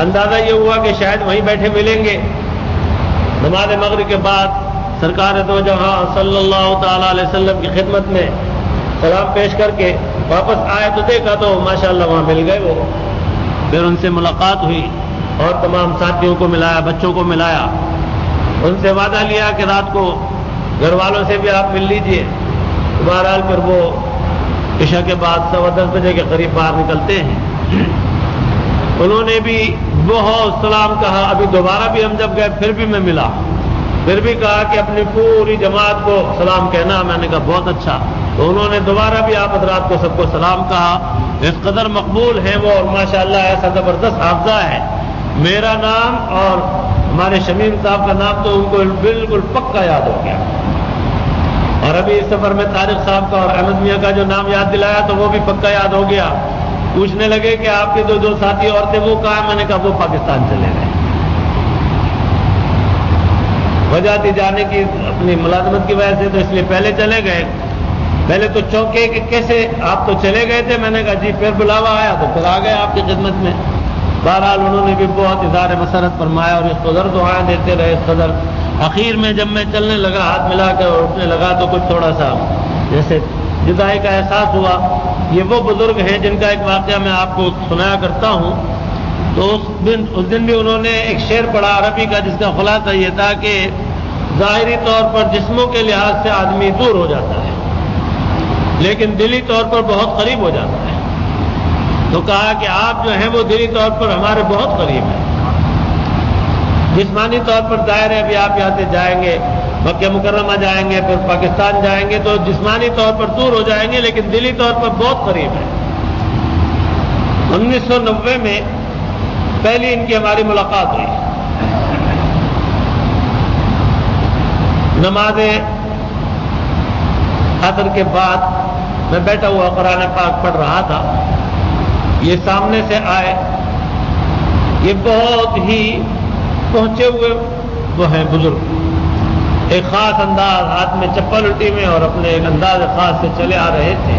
اندازہ یہ ہوا کہ شاید وہیں بیٹھے ملیں گے۔ نماز مغرب کے بعد سرکار دو جہاں صلی اللہ تعالی علیہ وسلم کی خدمت میں سلام پیش کر کے واپس آئے تو دیکھا تو ماشاءاللہ وہاں مل گئے وہ۔ پھر ان سے ملاقات ہوئی اور تمام ساتھیوں کو ملایا، بچوں کو ملایا، ان سے وعدہ لیا کہ رات کو گھر والوں سے بھی آپ مل لیجئے۔ بہرحال پھر وہ عشاء کے بعد 10:15 بجے کے قریب باہر نکلتے ہیں۔ انہوں نے بھی بہت سلام کہا۔ ابھی دوبارہ بھی ہم جب گئے پھر بھی میں ملا، پھر بھی کہا کہ اپنی پوری جماعت کو سلام کہنا۔ میں نے کہا بہت اچھا۔ تو انہوں نے دوبارہ بھی آپ حضرات کو سب کو سلام کہا۔ اس قدر مقبول ہیں وہ، اور ماشاءاللہ ایسا زبردست حافظہ ہے۔ میرا نام اور ہمارے شمیم صاحب کا نام تو ان کو بالکل پکا یاد ہو گیا، اور ابھی اس سفر میں طارق صاحب کا اور احمد میاں کا جو نام یاد دلایا تو وہ بھی پکا یاد ہو گیا۔ پوچھنے لگے کہ آپ کے دو ساتھی اور تھے وہ کہاں؟ میں نے کہا وہ پاکستان چلے گئے۔ وجہ تھی جانے کی اپنی ملازمت کی وجہ سے، تو اس لیے پہلے چلے گئے۔ پہلے تو چونکے کہ کیسے آپ تو چلے گئے تھے۔ میں نے کہا جی، پھر بلاوا آیا تو پھر آ گئے آپ کی خدمت میں۔ بہرحال انہوں نے بھی بہت اظہار مسرت فرمایا اور اس قدر دعائیں دیتے رہے، اس قدر اخیر میں جب میں چلنے لگا، ہاتھ ملا کر اور اٹھنے لگا تو کچھ تھوڑا سا جیسے جدائی کا احساس ہوا۔ یہ وہ بزرگ ہیں جن کا ایک واقعہ میں آپ کو سنایا کرتا ہوں۔ تو اس دن بھی انہوں نے ایک شعر پڑھا عربی کا، جس کا خلاصہ یہ تھا کہ ظاہری طور پر جسموں کے لحاظ سے آدمی دور ہو جاتا ہے، لیکن دلی طور پر بہت قریب ہو جاتا ہے۔ تو کہا کہ آپ جو ہیں وہ دلی طور پر ہمارے بہت قریب ہیں۔ جسمانی طور پر ظاہر ہے ابھی آپ یہاں سے جائیں گے، مکہ مکرمہ جائیں گے، پھر پاکستان جائیں گے، تو جسمانی طور پر دور ہو جائیں گے، لیکن دلی طور پر بہت قریب ہے۔ 1990 میں پہلی ان کی ہماری ملاقات ہوئی. نماز عصر کے بعد میں بیٹھا ہوا قرآن پاک پڑھ رہا تھا. یہ سامنے سے آئے. یہ بہت ہی پہنچے ہوئے وہ ہیں بزرگ. ایک خاص انداز، ہاتھ میں چپل الٹی میں اور اپنے ایک انداز خاص سے چلے آ رہے تھے.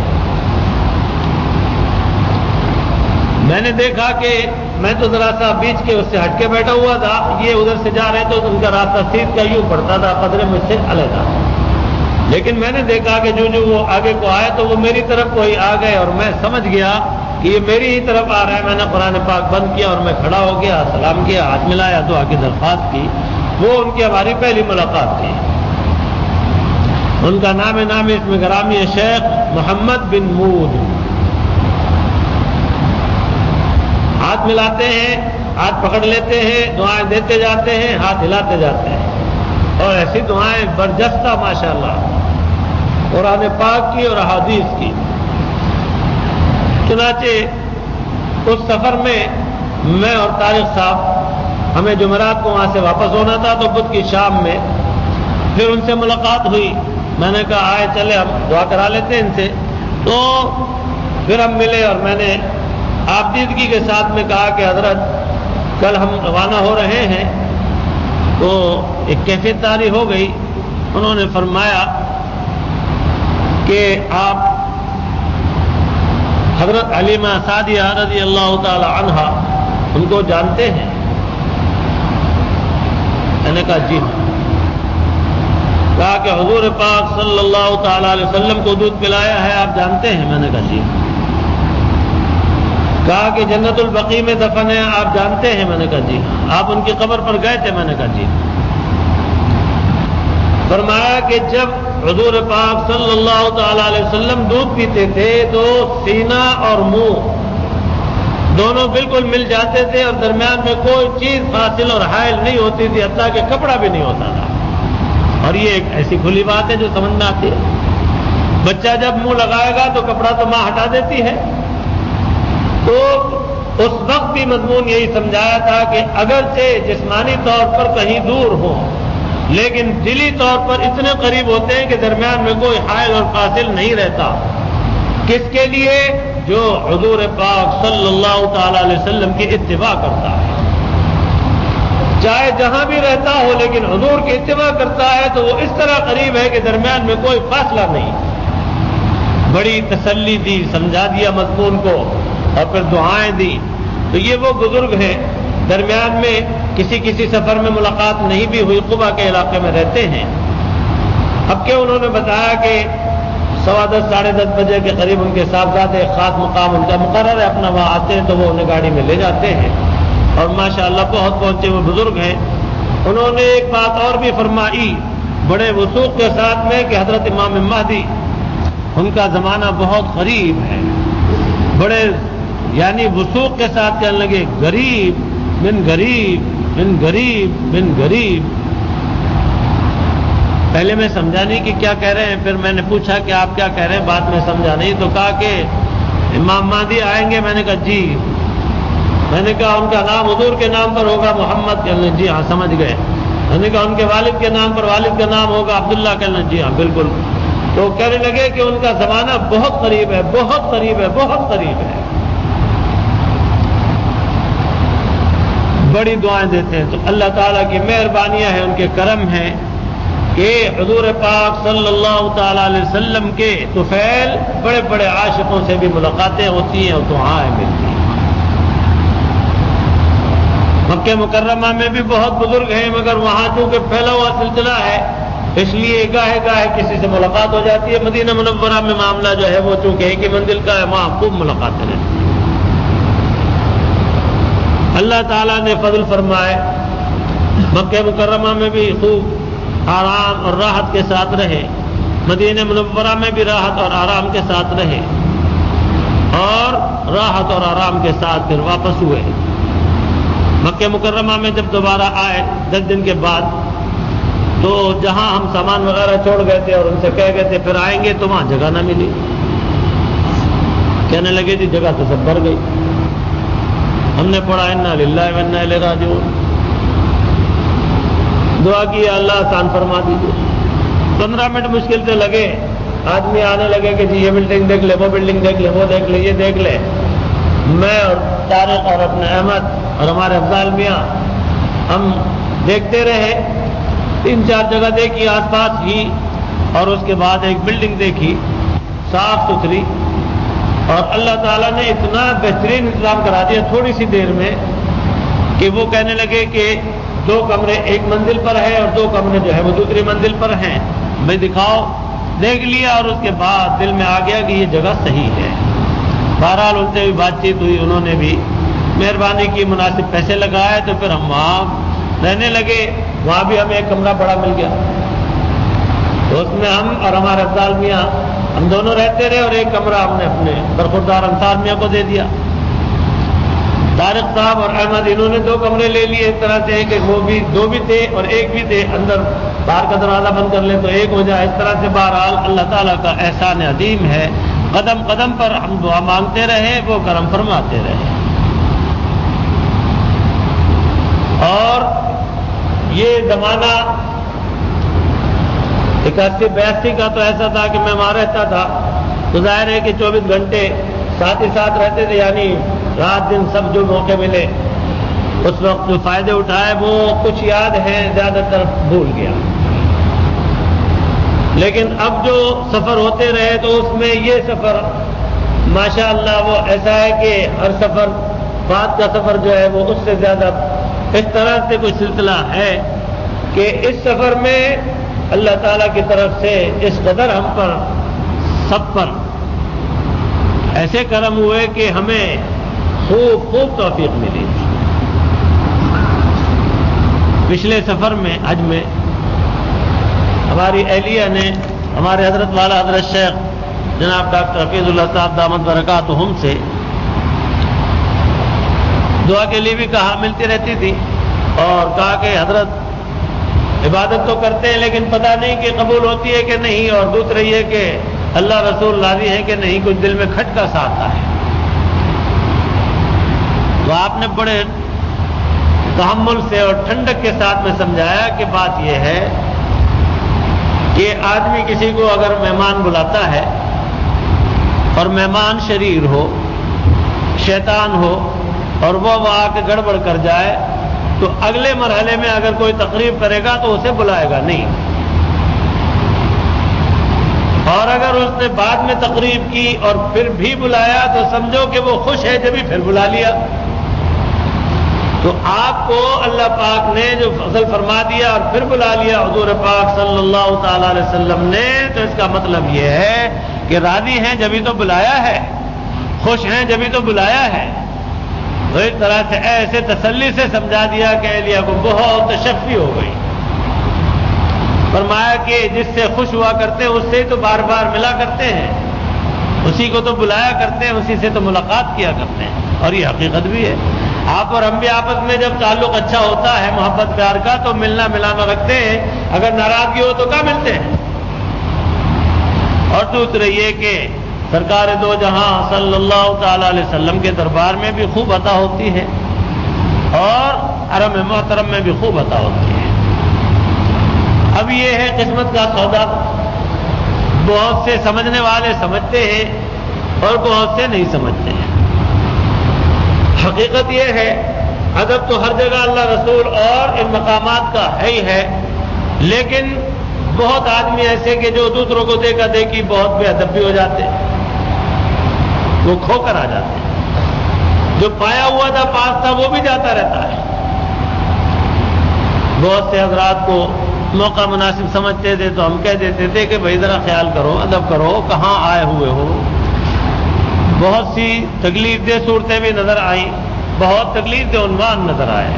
میں نے دیکھا کہ میں تو ذرا سا بیچ کے اس سے ہٹ کے بیٹھا ہوا تھا. یہ ادھر سے جا رہے تو ان کا راستہ سیدھ کا یوں پڑتا تھا، قدرے مجھ سے علیحدہ. لیکن میں نے دیکھا کہ جو وہ آگے کو آئے تو وہ میری طرف کوئی آ گئے اور میں سمجھ گیا کہ یہ میری ہی طرف آ رہا ہے. میں نے قرآن پاک بند کیا اور میں کھڑا ہو گیا، سلام کیا، ہاتھ ملایا، دعا کی درخواست کی. وہ ان کی ہماری پہلی ملاقات تھی. ان کا نام اس میں گرامی ہے شیخ محمد بن مود. ہاتھ ملاتے ہیں، ہاتھ پکڑ لیتے ہیں، دعائیں دیتے جاتے ہیں، ہاتھ ہلاتے جاتے ہیں، اور ایسی دعائیں برجستہ ماشاءاللہ قرآن پاک کی اور احادیث کی. چنانچہ اس سفر میں اور طارق صاحب ہمیں جمعرات کو وہاں سے واپس ہونا تھا، تو بدھ کی شام میں پھر ان سے ملاقات ہوئی. میں نے کہا آئے چلے ہم دعا کرا لیتے ہیں ان سے. تو پھر ہم ملے اور میں نے آپ دیدگی کے ساتھ میں کہا کہ حضرت کل ہم روانہ ہو رہے ہیں. تو ایک کیفیت طاری ہو گئی. انہوں نے فرمایا کہ آپ حضرت علیمہ سعدیہ رضی اللہ تعالی عنہا ان کو جانتے ہیں؟ میں نے کہا جی. کہا کہ حضور پاک صلی اللہ تعالی علیہ وسلم کو دودھ پلایا ہے، آپ جانتے ہیں؟ میں نے کہا جی. کہا کہ جنت البقیع میں دفن ہے، آپ جانتے ہیں؟ میں نے کہا جی. آپ ان کی قبر پر گئے تھے؟ میں نے کہا جی. فرمایا کہ جب حضور پاک صلی اللہ تعالی علیہ وسلم دودھ پیتے تھے تو سینہ اور منہ دونوں بالکل مل جاتے تھے اور درمیان میں کوئی چیز فاصل اور حائل نہیں ہوتی تھی، حتیٰ کہ کپڑا بھی نہیں ہوتا تھا. اور یہ ایک ایسی کھلی بات ہے جو سمجھ میں آتی ہے. بچہ جب منہ لگائے گا تو کپڑا تو ماں ہٹا دیتی ہے. تو اس وقت بھی مضمون یہی سمجھایا تھا کہ اگرچہ جسمانی طور پر کہیں دور ہوں لیکن دلی طور پر اتنے قریب ہوتے ہیں کہ درمیان میں کوئی حائل اور فاصل نہیں رہتا. کس کے لیے؟ جو حضور پاک صلی اللہ تعالی علیہ وسلم کی اتباع کرتا ہے. چاہے جہاں بھی رہتا ہو لیکن حضور کی اتباع کرتا ہے تو وہ اس طرح قریب ہے کہ درمیان میں کوئی فاصلہ نہیں. بڑی تسلی دی، سمجھا دیا مضمون کو اور پھر دعائیں دی. تو یہ وہ بزرگ ہیں. درمیان میں کسی سفر میں ملاقات نہیں بھی ہوئی. قبا کے علاقے میں رہتے ہیں. اب کہ انہوں نے بتایا کہ 10:15 ساڑھے 10 بجے کے قریب ان کے صاحبزادے ایک خاص مقام ان کا مقرر ہے، اپنا وہاں آتے ہیں تو وہ انہیں گاڑی میں لے جاتے ہیں اور ماشاءاللہ بہت پہنچے ہوئے بزرگ ہیں. انہوں نے ایک بات اور بھی فرمائی بڑے وثوق کے ساتھ میں کہ حضرت امام مہدی ان کا زمانہ بہت قریب ہے. بڑے یعنی وثوق کے ساتھ کہنے لگے غریب بن غریب بن غریب بن غریب. پہلے میں سمجھا نہیں کہ کیا کہہ رہے ہیں. پھر میں نے پوچھا کہ آپ کیا کہہ رہے ہیں، بات میں سمجھا نہیں. تو کہا کہ امام مہدی آئیں گے. میں نے کہا جی. میں نے کہا ان کا نام حضور کے نام پر ہوگا محمد؟ کہنے جی ہاں سمجھ گئے. میں نے کہا ان کے والد کے نام پر والد کا نام ہوگا عبداللہ؟ کہنے جی ہاں بالکل. تو کہنے لگے کہ ان کا زمانہ بہت قریب ہے، بہت قریب ہے، بہت قریب ہے. بڑی دعائیں دیتے ہیں. تو اللہ تعالیٰ کی مہربانیاں ہیں، ان کے کرم ہیں کہ حضور پاک صلی اللہ تعالی علیہ وسلم کے طفیل بڑے بڑے عاشقوں سے بھی ملاقاتیں ہوتی ہیں اور دعائیں ملتی ہیں. مکہ مکرمہ میں بھی بہت بزرگ ہیں مگر وہاں چونکہ پھیلا ہوا سلسلہ ہے اس لیے گاہے گاہے کسی سے ملاقات ہو جاتی ہے. مدینہ منورہ میں معاملہ جو ہے وہ چونکہ ایک ہی منزل کا ہے، وہاں خوب ملاقاتیں رہتی ہیں. اللہ تعالیٰ نے فضل فرمائے مکہ مکرمہ میں بھی خوب آرام اور راحت کے ساتھ رہے، مدینہ منورہ میں بھی راحت اور آرام کے ساتھ رہے اور راحت اور آرام کے ساتھ پھر واپس ہوئے. مکہ مکرمہ میں جب دوبارہ آئے 10 دن کے بعد تو جہاں ہم سامان وغیرہ چھوڑ گئے تھے اور ان سے کہہ گئے تھے پھر آئیں گے تو وہاں جگہ نہ ملی. کہنے لگے تھی جگہ تو سب بھر گئی. ہم نے پڑھا انا للہ و انا الیہ راجعون، دعا کی اللہ آسان فرما دیجیے۔ 15 منٹ مشکل سے لگے، آدمی آنے لگے کہ جی یہ بلڈنگ دیکھ لے، وہ بلڈنگ دیکھ لے، وہ دیکھ لے، یہ دیکھ لے۔ میں اور طارق اور اپنے احمد اور ہمارے افضال میاں ہم دیکھتے رہے، 3-4 جگہ دیکھی آس پاس ہی، اور اس کے بعد ایک بلڈنگ دیکھی صاف ستھری، اور اللہ تعالیٰ نے اتنا بہترین انتظام کرا دیا تھوڑی سی دیر میں کہ وہ کہنے لگے کہ 2 کمرے ایک منزل پر ہے اور 2 کمرے جو ہے وہ دوسری منزل پر ہیں، میں دکھاؤ۔ دیکھ لیا اور اس کے بعد دل میں آ گیا کہ یہ جگہ صحیح ہے۔ بہرحال ان سے بھی بات چیت ہوئی، انہوں نے بھی مہربانی کی، مناسب پیسے لگائے، تو پھر ہم وہاں رہنے لگے۔ وہاں بھی ہمیں ایک کمرہ بڑا مل گیا، تو اس میں ہم اور ہمارے افضال میاں ہم دونوں رہتے رہے، اور ایک کمرہ ہم نے اپنے برخوردار انصار میاں کو دے دیا۔ طارق صاحب اور احمد انہوں نے 2 کمرے لے لیے اس طرح سے کہ وہ بھی 2 بھی تھے اور ایک بھی تھے، اندر باہر کا دروازہ بند کر لیں تو ایک ہو جائے، اس طرح سے۔ بہرحال اللہ تعالیٰ کا احسان عظیم ہے، قدم قدم پر ہم دعا مانگتے رہے، وہ کرم فرماتے رہے۔ اور یہ زمانہ 81-82 کا تو ایسا تھا کہ میں وہاں رہتا تھا، تو ظاہر ہے کہ 24 گھنٹے ساتھ ہی ساتھ رہتے تھے، یعنی رات دن سب جو موقع ملے اس وقت جو فائدے اٹھائے وہ کچھ یاد ہیں، زیادہ تر بھول گیا۔ لیکن اب جو سفر ہوتے رہے تو اس میں یہ سفر ماشاءاللہ وہ ایسا ہے کہ ہر سفر بعد کا سفر جو ہے وہ اس سے زیادہ اس طرح سے کوئی سلسلہ ہے کہ اس سفر میں اللہ تعالیٰ کی طرف سے اس قدر ہم پر سب پر ایسے کرم ہوئے کہ ہمیں خوب توفیق ملی۔ پچھلے سفر میں حج میں ہماری اہلیہ نے ہمارے حضرت والا حضرت شیخ جناب ڈاکٹر حفیظ اللہ صاحب دامت برکاتہم سے دعا کے لیے بھی کہا، ملتی رہتی تھی، اور کہا کہ حضرت عبادت تو کرتے ہیں لیکن پتہ نہیں کہ قبول ہوتی ہے کہ نہیں، اور دوسرے یہ کہ اللہ رسول راضی ہے کہ نہیں، کچھ دل میں کھٹکا سا آتا ہے۔ تو آپ نے بڑے تحمل سے اور ٹھنڈک کے ساتھ میں سمجھایا کہ بات یہ ہے کہ آدمی کسی کو اگر مہمان بلاتا ہے اور مہمان شریر ہو، شیطان ہو، اور وہ وہاں کے گڑبڑ کر جائے تو اگلے مرحلے میں اگر کوئی تقریب کرے گا تو اسے بلائے گا نہیں، اور اگر اس نے بعد میں تقریب کی اور پھر بھی بلایا تو سمجھو کہ وہ خوش ہے جبھی پھر بلا لیا۔ تو آپ کو اللہ پاک نے جو فضل فرما دیا اور پھر بلا لیا حضور پاک صلی اللہ تعالی علیہ وسلم نے، تو اس کا مطلب یہ ہے کہ راضی ہیں جبھی تو بلایا ہے، خوش ہیں جبھی تو بلایا ہے۔ تو اس طرح سے ایسے تسلی سے سمجھا دیا کہ اہلیہ کو بہت تشفی ہو گئی۔ فرمایا کہ جس سے خوش ہوا کرتے ہیں اس سے تو بار بار ملا کرتے ہیں، اسی کو تو بلایا کرتے ہیں، اسی سے تو ملاقات کیا کرتے ہیں، اور یہ حقیقت بھی ہے۔ آپ اور ہم بھی آپس میں جب تعلق اچھا ہوتا ہے محبت پیار کا تو ملنا ملانا رکھتے ہیں، اگر ناراضگی ہو تو کہاں ملتے ہیں۔ اور دوسرے یہ کہ سرکار دو جہاں صلی اللہ تعالی علیہ وسلم کے دربار میں بھی خوب عطا ہوتی ہے اور حرم محترم میں بھی خوب عطا ہوتی ہے۔ اب یہ ہے قسمت کا سودا، بہت سے سمجھنے والے سمجھتے ہیں اور بہت سے نہیں سمجھتے ہیں۔ حقیقت یہ ہے ادب تو ہر جگہ اللہ رسول اور ان مقامات کا ہے ہی ہے، لیکن بہت آدمی ایسے کہ جو دوسروں کو دیکھا دیکھی بہت بے ادب بھی ہو جاتے ہیں، وہ کھو کر آ جاتے ہیں، جو پایا ہوا تھا پاس تھا وہ بھی جاتا رہتا ہے۔ بہت سے حضرات کو موقع مناسب سمجھتے تھے تو ہم کہہ دیتے تھے کہ بھائی ذرا خیال کرو، ادب کرو، کہاں آئے ہوئے ہو۔ بہت سی تکلیف دہ صورتیں بھی نظر آئیں، بہت تکلیف دہ عنوان نظر آئے،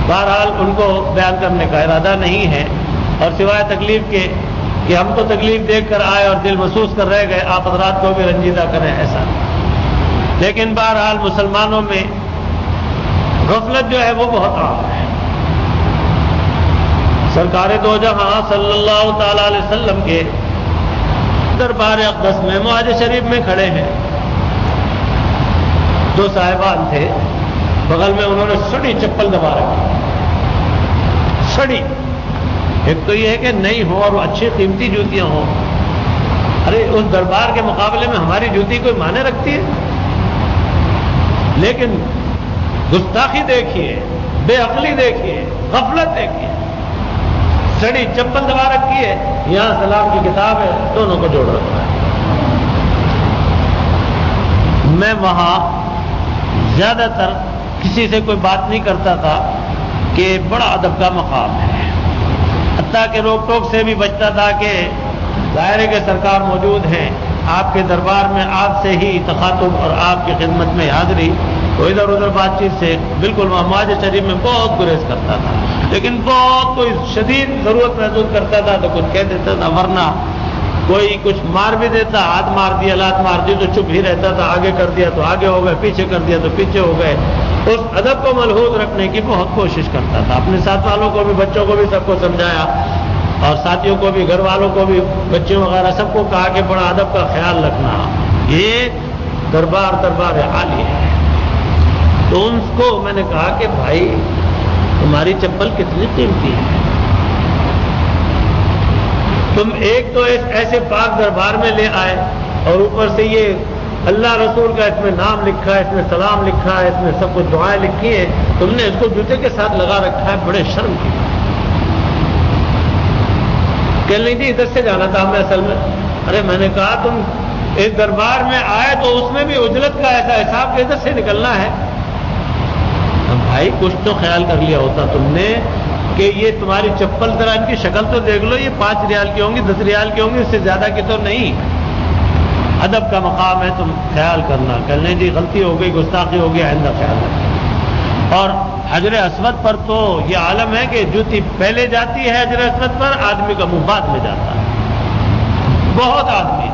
بہرحال ان کو بیان کرنے کا ارادہ نہیں ہے، اور سوائے تکلیف کے کہ ہم تو تکلیف دیکھ کر آئے اور دل محسوس کر رہ گئے، آپ حضرات کو بھی رنجیدہ کریں ایسا۔ لیکن بہرحال مسلمانوں میں غفلت جو ہے وہ بہت عام ہے۔ سرکار دو جہاں صلی اللہ تعالی علیہ وسلم کے دربار اقدس میں معاہد شریف میں کھڑے ہیں، دو صاحبان تھے، بغل میں انہوں نے سڑی چپل دبا رکھی، سڑی۔ ایک تو یہ ہے کہ نئی ہو اور اچھی قیمتی جوتیاں ہوں، ارے اس دربار کے مقابلے میں ہماری جوتی کوئی معنی رکھتی ہے؟ لیکن گستاخی دیکھیے، بے عقلی دیکھیے، غفلت دیکھیے، سڑی چپل دبا رکھی ہے، یہاں سلام کی کتاب ہے، دونوں کو جوڑ رکھا ہے۔ میں وہاں زیادہ تر کسی سے کوئی بات نہیں کرتا تھا کہ بڑا ادب کا مقام ہے، حتیٰ کہ روک ٹوک سے بھی بچتا تھا کہ ظاہر ہے کہ سرکار موجود ہیں، آپ کے دربار میں آپ سے ہی تخاطب اور آپ کی خدمت میں حاضری، تو ادھر ادھر بات چیت سے بالکل معاذ شریف میں بہت گریز کرتا تھا، لیکن بہت کوئی شدید ضرورت محسوس کرتا تھا تو کچھ کہہ دیتا تھا، ورنہ کوئی کچھ مار بھی دیتا، ہاتھ مار دیا، لات مار دی تو چپ ہی رہتا تھا، آگے کر دیا تو آگے ہو گئے، پیچھے کر دیا تو پیچھے ہو گئے۔ اس ادب کو ملحوظ رکھنے کی بہت کوشش کرتا تھا، اپنے ساتھ والوں کو بھی، بچوں کو بھی، سب کو سمجھایا، اور ساتھیوں کو بھی، گھر والوں کو بھی، بچوں وغیرہ سب کو کہا کہ بڑا ادب کا خیال رکھنا، یہ دربار عالی ہے۔ تو ان کو میں نے کہا کہ بھائی تمہاری چپل کتنی قیمتی ہے، تم ایک تو ایسے پاک دربار میں لے آئے اور اوپر سے یہ اللہ رسول کا اس میں نام لکھا ہے، اس میں سلام لکھا ہے، اس میں سب کچھ دعائیں لکھی ہیں، تم نے اس کو جوتے کے ساتھ لگا رکھا ہے، بڑے شرم کی بات۔ کہ نہیں جی ادھر سے جانا تھا ہمیں اصل میں۔ ارے میں نے کہا تم ایک دربار میں آئے تو اس میں بھی اجرت کا ایسا حساب کہ ادھر سے نکلنا ہے۔ بھائی کچھ تو خیال کر لیا ہوتا تم نے کہ یہ تمہاری چپل ذرا ان کی شکل تو دیکھ لو، یہ 5 ریال کی ہوں گی، 10 ریال کی ہوں گی، اس سے زیادہ کی تو نہیں۔ ادب کا مقام ہے، تم خیال کرنا۔ کہنے جی غلطی ہو گئی، گستاخی ہو گئی، آئندہ خیال رکھنا۔ اور حجر اسود پر تو یہ عالم ہے کہ جوتی پہلے جاتی ہے حجر اسود پر، آدمی کا منہ بعد میں جاتا ہے۔ بہت آدمی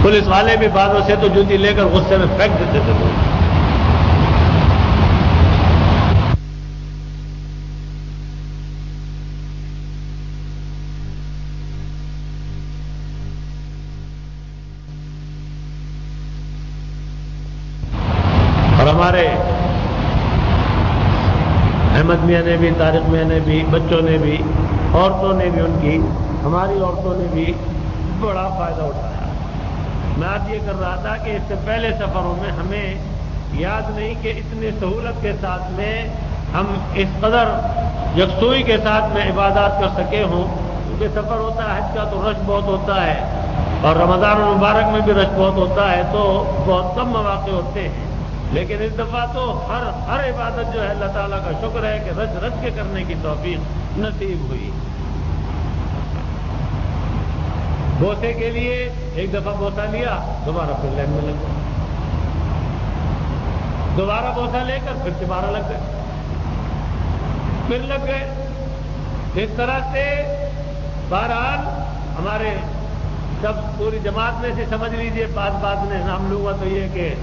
پولیس والے بھی بعدوں سے تو جوتی لے کر غصے میں پھینک دیتے تھے لوگ۔ اور ہمارے احمد میاں نے بھی، طارق میاں نے بھی، بچوں نے بھی، عورتوں نے بھی، ان کی ہماری عورتوں نے بھی بڑا فائدہ اٹھایا۔ میں آج یہ کر رہا تھا کہ اس سے پہلے سفروں میں ہمیں یاد نہیں کہ اتنی سہولت کے ساتھ میں ہم اس قدر یکسوئی کے ساتھ میں عبادات کر سکے ہوں، کیونکہ سفر ہوتا ہے حج کا تو رش بہت ہوتا ہے، اور رمضان المبارک میں بھی رش بہت ہوتا ہے، تو بہت کم مواقع ہوتے ہیں۔ لیکن اس دفعہ تو ہر عبادت جو ہے اللہ تعالیٰ کا شکر ہے کہ رج رج کے کرنے کی توفیق نصیب ہوئی۔ بوسے کے لیے ایک دفعہ بوسہ لیا، دوبارہ پھر لائن میں لگ گئے، دوبارہ بوسہ لے کر پھر دوبارہ لگ گئے، پھر لگ گئے۔ اس طرح سے بہرحال ہمارے سب پوری جماعت میں سے سمجھ لیجئے، بعض نے نام لوں گا تو یہ کہ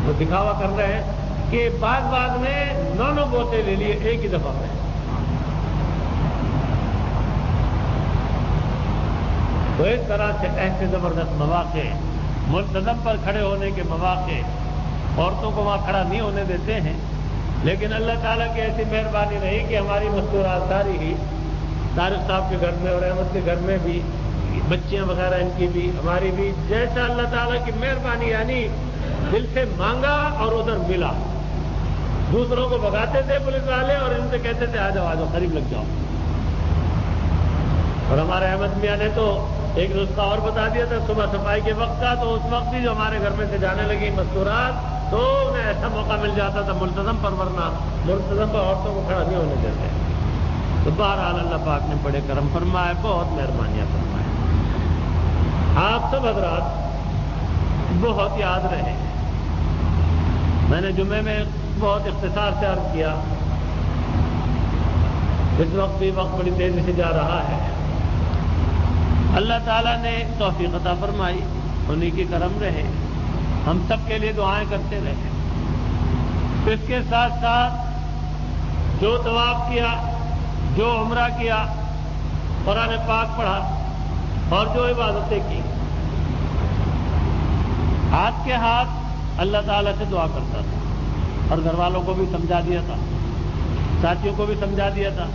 وہ دکھاوا کر رہے ہیں کہ بعض نے 9 بوسے لے لیے ایک ہی دفعہ میں۔ تو اس طرح سے ایسے زبردست مواقع، ملتزم پر کھڑے ہونے کے مواقع، عورتوں کو وہاں کھڑا نہیں ہونے دیتے ہیں، لیکن اللہ تعالیٰ کی ایسی مہربانی رہی کہ ہماری مستورات ساری ہی طارق صاحب کے گھر میں اور احمد کے گھر میں بھی، بچیاں وغیرہ ان کی بھی، ہماری بھی، جیسا اللہ تعالیٰ کی مہربانی، یعنی دل سے مانگا اور ادھر ملا۔ دوسروں کو بھگاتے تھے پولیس والے اور ان سے کہتے تھے آ جاؤ قریب لگ جاؤ۔ اور ہمارے احمد میاں نے تو ایک نسخہ اور بتا دیا تھا صبح صفائی کے وقت کا، تو اس وقت بھی جو ہمارے گھر میں سے جانے لگی مستورات تو انہیں ایسا موقع مل جاتا تھا ملتزم پر، ورنہ ملتزم پر عورتوں کو کھڑا نہیں ہونے دیتے۔ تو بہرحال اللہ پاک نے بڑے کرم فرمائے، بہت مہربانیاں فرمائے۔ آپ سب حضرات بہت یاد رہے، میں نے جمعے میں بہت اختصار سے عرض کیا، اس وقت بھی وقت بڑی تیزی سے جا رہا ہے۔ اللہ تعالیٰ نے توفیق عطا فرمائی، انہی کی کرم رہے، ہم سب کے لیے دعائیں کرتے رہے۔ اس کے ساتھ ساتھ جو طواف کیا، جو عمرہ کیا، قرآن پاک پڑھا اور جو عبادتیں کی، ہاتھ کے ہاتھ اللہ تعالیٰ سے دعا کرتا تھا اور گھر والوں کو بھی سمجھا دیا تھا، ساتھیوں کو بھی سمجھا دیا تھا۔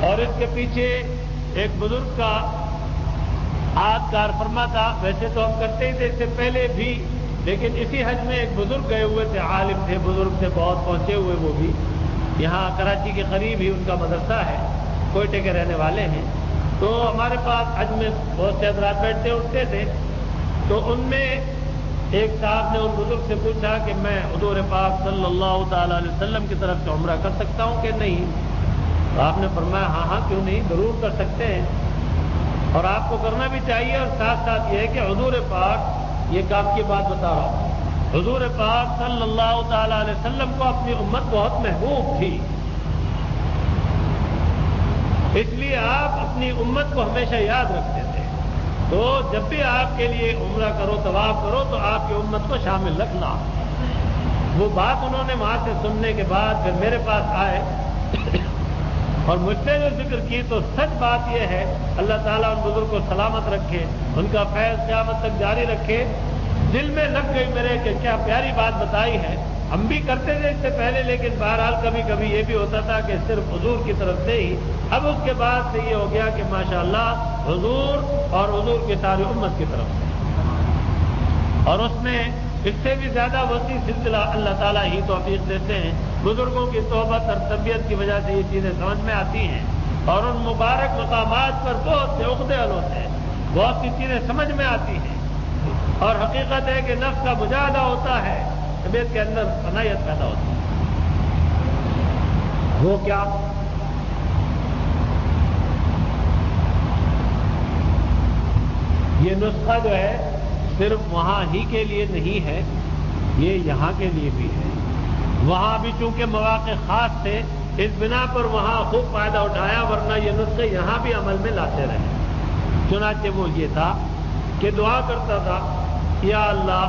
اور اس کے پیچھے ایک بزرگ کا ہاتھ کار فرما تھا۔ ویسے تو ہم کرتے ہی تھے اس سے پہلے بھی، لیکن اسی حج میں ایک بزرگ گئے ہوئے تھے، عالم تھے، بزرگ تھے، بہت پہنچے ہوئے، وہ بھی یہاں کراچی کے قریب ہی ان کا مدرسہ ہے، کوئٹے کے رہنے والے ہیں۔ تو ہمارے پاس حج میں بہت سے حضرات بیٹھتے اٹھتے تھے، تو ان میں ایک صاحب نے ان بزرگ سے پوچھا کہ میں حضور پاک صلی اللہ تعالی علیہ وسلم کی طرف سے عمرہ کر سکتا ہوں کہ نہیں؟ تو آپ نے فرمایا ہاں ہاں کیوں نہیں، ضرور کر سکتے ہیں، اور آپ کو کرنا بھی چاہیے۔ اور ساتھ ساتھ یہ ہے کہ حضور پاک، یہ کام کی بات بتا رہا ہوں، حضور پاک صلی اللہ تعالی علیہ وسلم کو اپنی امت بہت محبوب تھی، اس لیے آپ اپنی امت کو ہمیشہ یاد رکھتے تھے۔ تو جب بھی آپ کے لیے عمرہ کرو، طواف کرو، تو آپ کی امت کو شامل رکھنا۔ وہ بات انہوں نے وہاں سے سننے کے بعد پھر میرے پاس آئے اور مجھ سے جو ذکر کی، تو سچ بات یہ ہے، اللہ تعالیٰ ان بزرگ کو سلامت رکھے، ان کا فیض قیامت تک جاری رکھے۔ دل میں لگ گئی میرے کہ کیا پیاری بات بتائی ہے۔ ہم بھی کرتے تھے اس سے پہلے، لیکن بہرحال کبھی کبھی یہ بھی ہوتا تھا کہ صرف حضور کی طرف سے ہی۔ اب اس کے بعد سے یہ ہو گیا کہ ماشاءاللہ حضور اور حضور کی ساری امت کی طرف سے، اور اس میں اس سے بھی زیادہ وسیع سلسلہ اللہ تعالیٰ ہی توفیق دیتے ہیں۔ بزرگوں کی صحبت اور تربیت کی وجہ سے یہ چیزیں سمجھ میں آتی ہیں، اور ان مبارک مقامات پر بہت سے عقدے حل ہوتے ہیں، بہت سی چیزیں سمجھ میں آتی ہیں، اور حقیقت ہے کہ نفس کا مجاہدہ ہوتا ہے، طبیعت کے اندر فنائیت پیدا ہوتی ہے۔ وہ کیا؟ یہ نسخہ جو ہے صرف وہاں ہی کے لیے نہیں ہے، یہ یہاں کے لیے بھی ہے۔ وہاں بھی چونکہ مواقع خاص تھے، اس بنا پر وہاں خوب فائدہ اٹھایا، ورنہ یہ نسخے یہاں بھی عمل میں لاتے رہے۔ چنانچہ وہ یہ تھا کہ دعا کرتا تھا، یا اللہ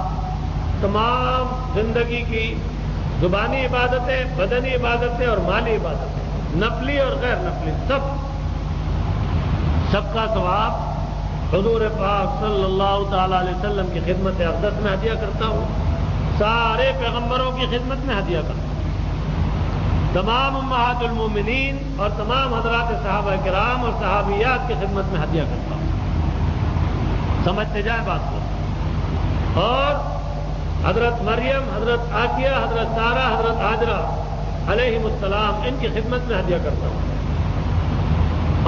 تمام زندگی کی زبانی عبادتیں، بدنی عبادتیں اور مالی عبادتیں، نفلی اور غیر نفلی، سب کا ثواب حضور پاک صلی اللہ تعالی علیہ وسلم کی خدمت اقدس میں ہدیہ کرتا ہوں، سارے پیغمبروں کی خدمت میں ہدیہ کرتا ہوں، تمام امہات المومنین اور تمام حضرات صحابہ کرام اور صحابیات کی خدمت میں ہدیہ کرتا ہوں۔ سمجھتے جائیں بات کو۔ اور حضرت مریم، حضرت آسیہ، حضرت سارہ، حضرت حاجرہ علیہم السلام، ان کی خدمت میں ہدیہ کرتا ہوں،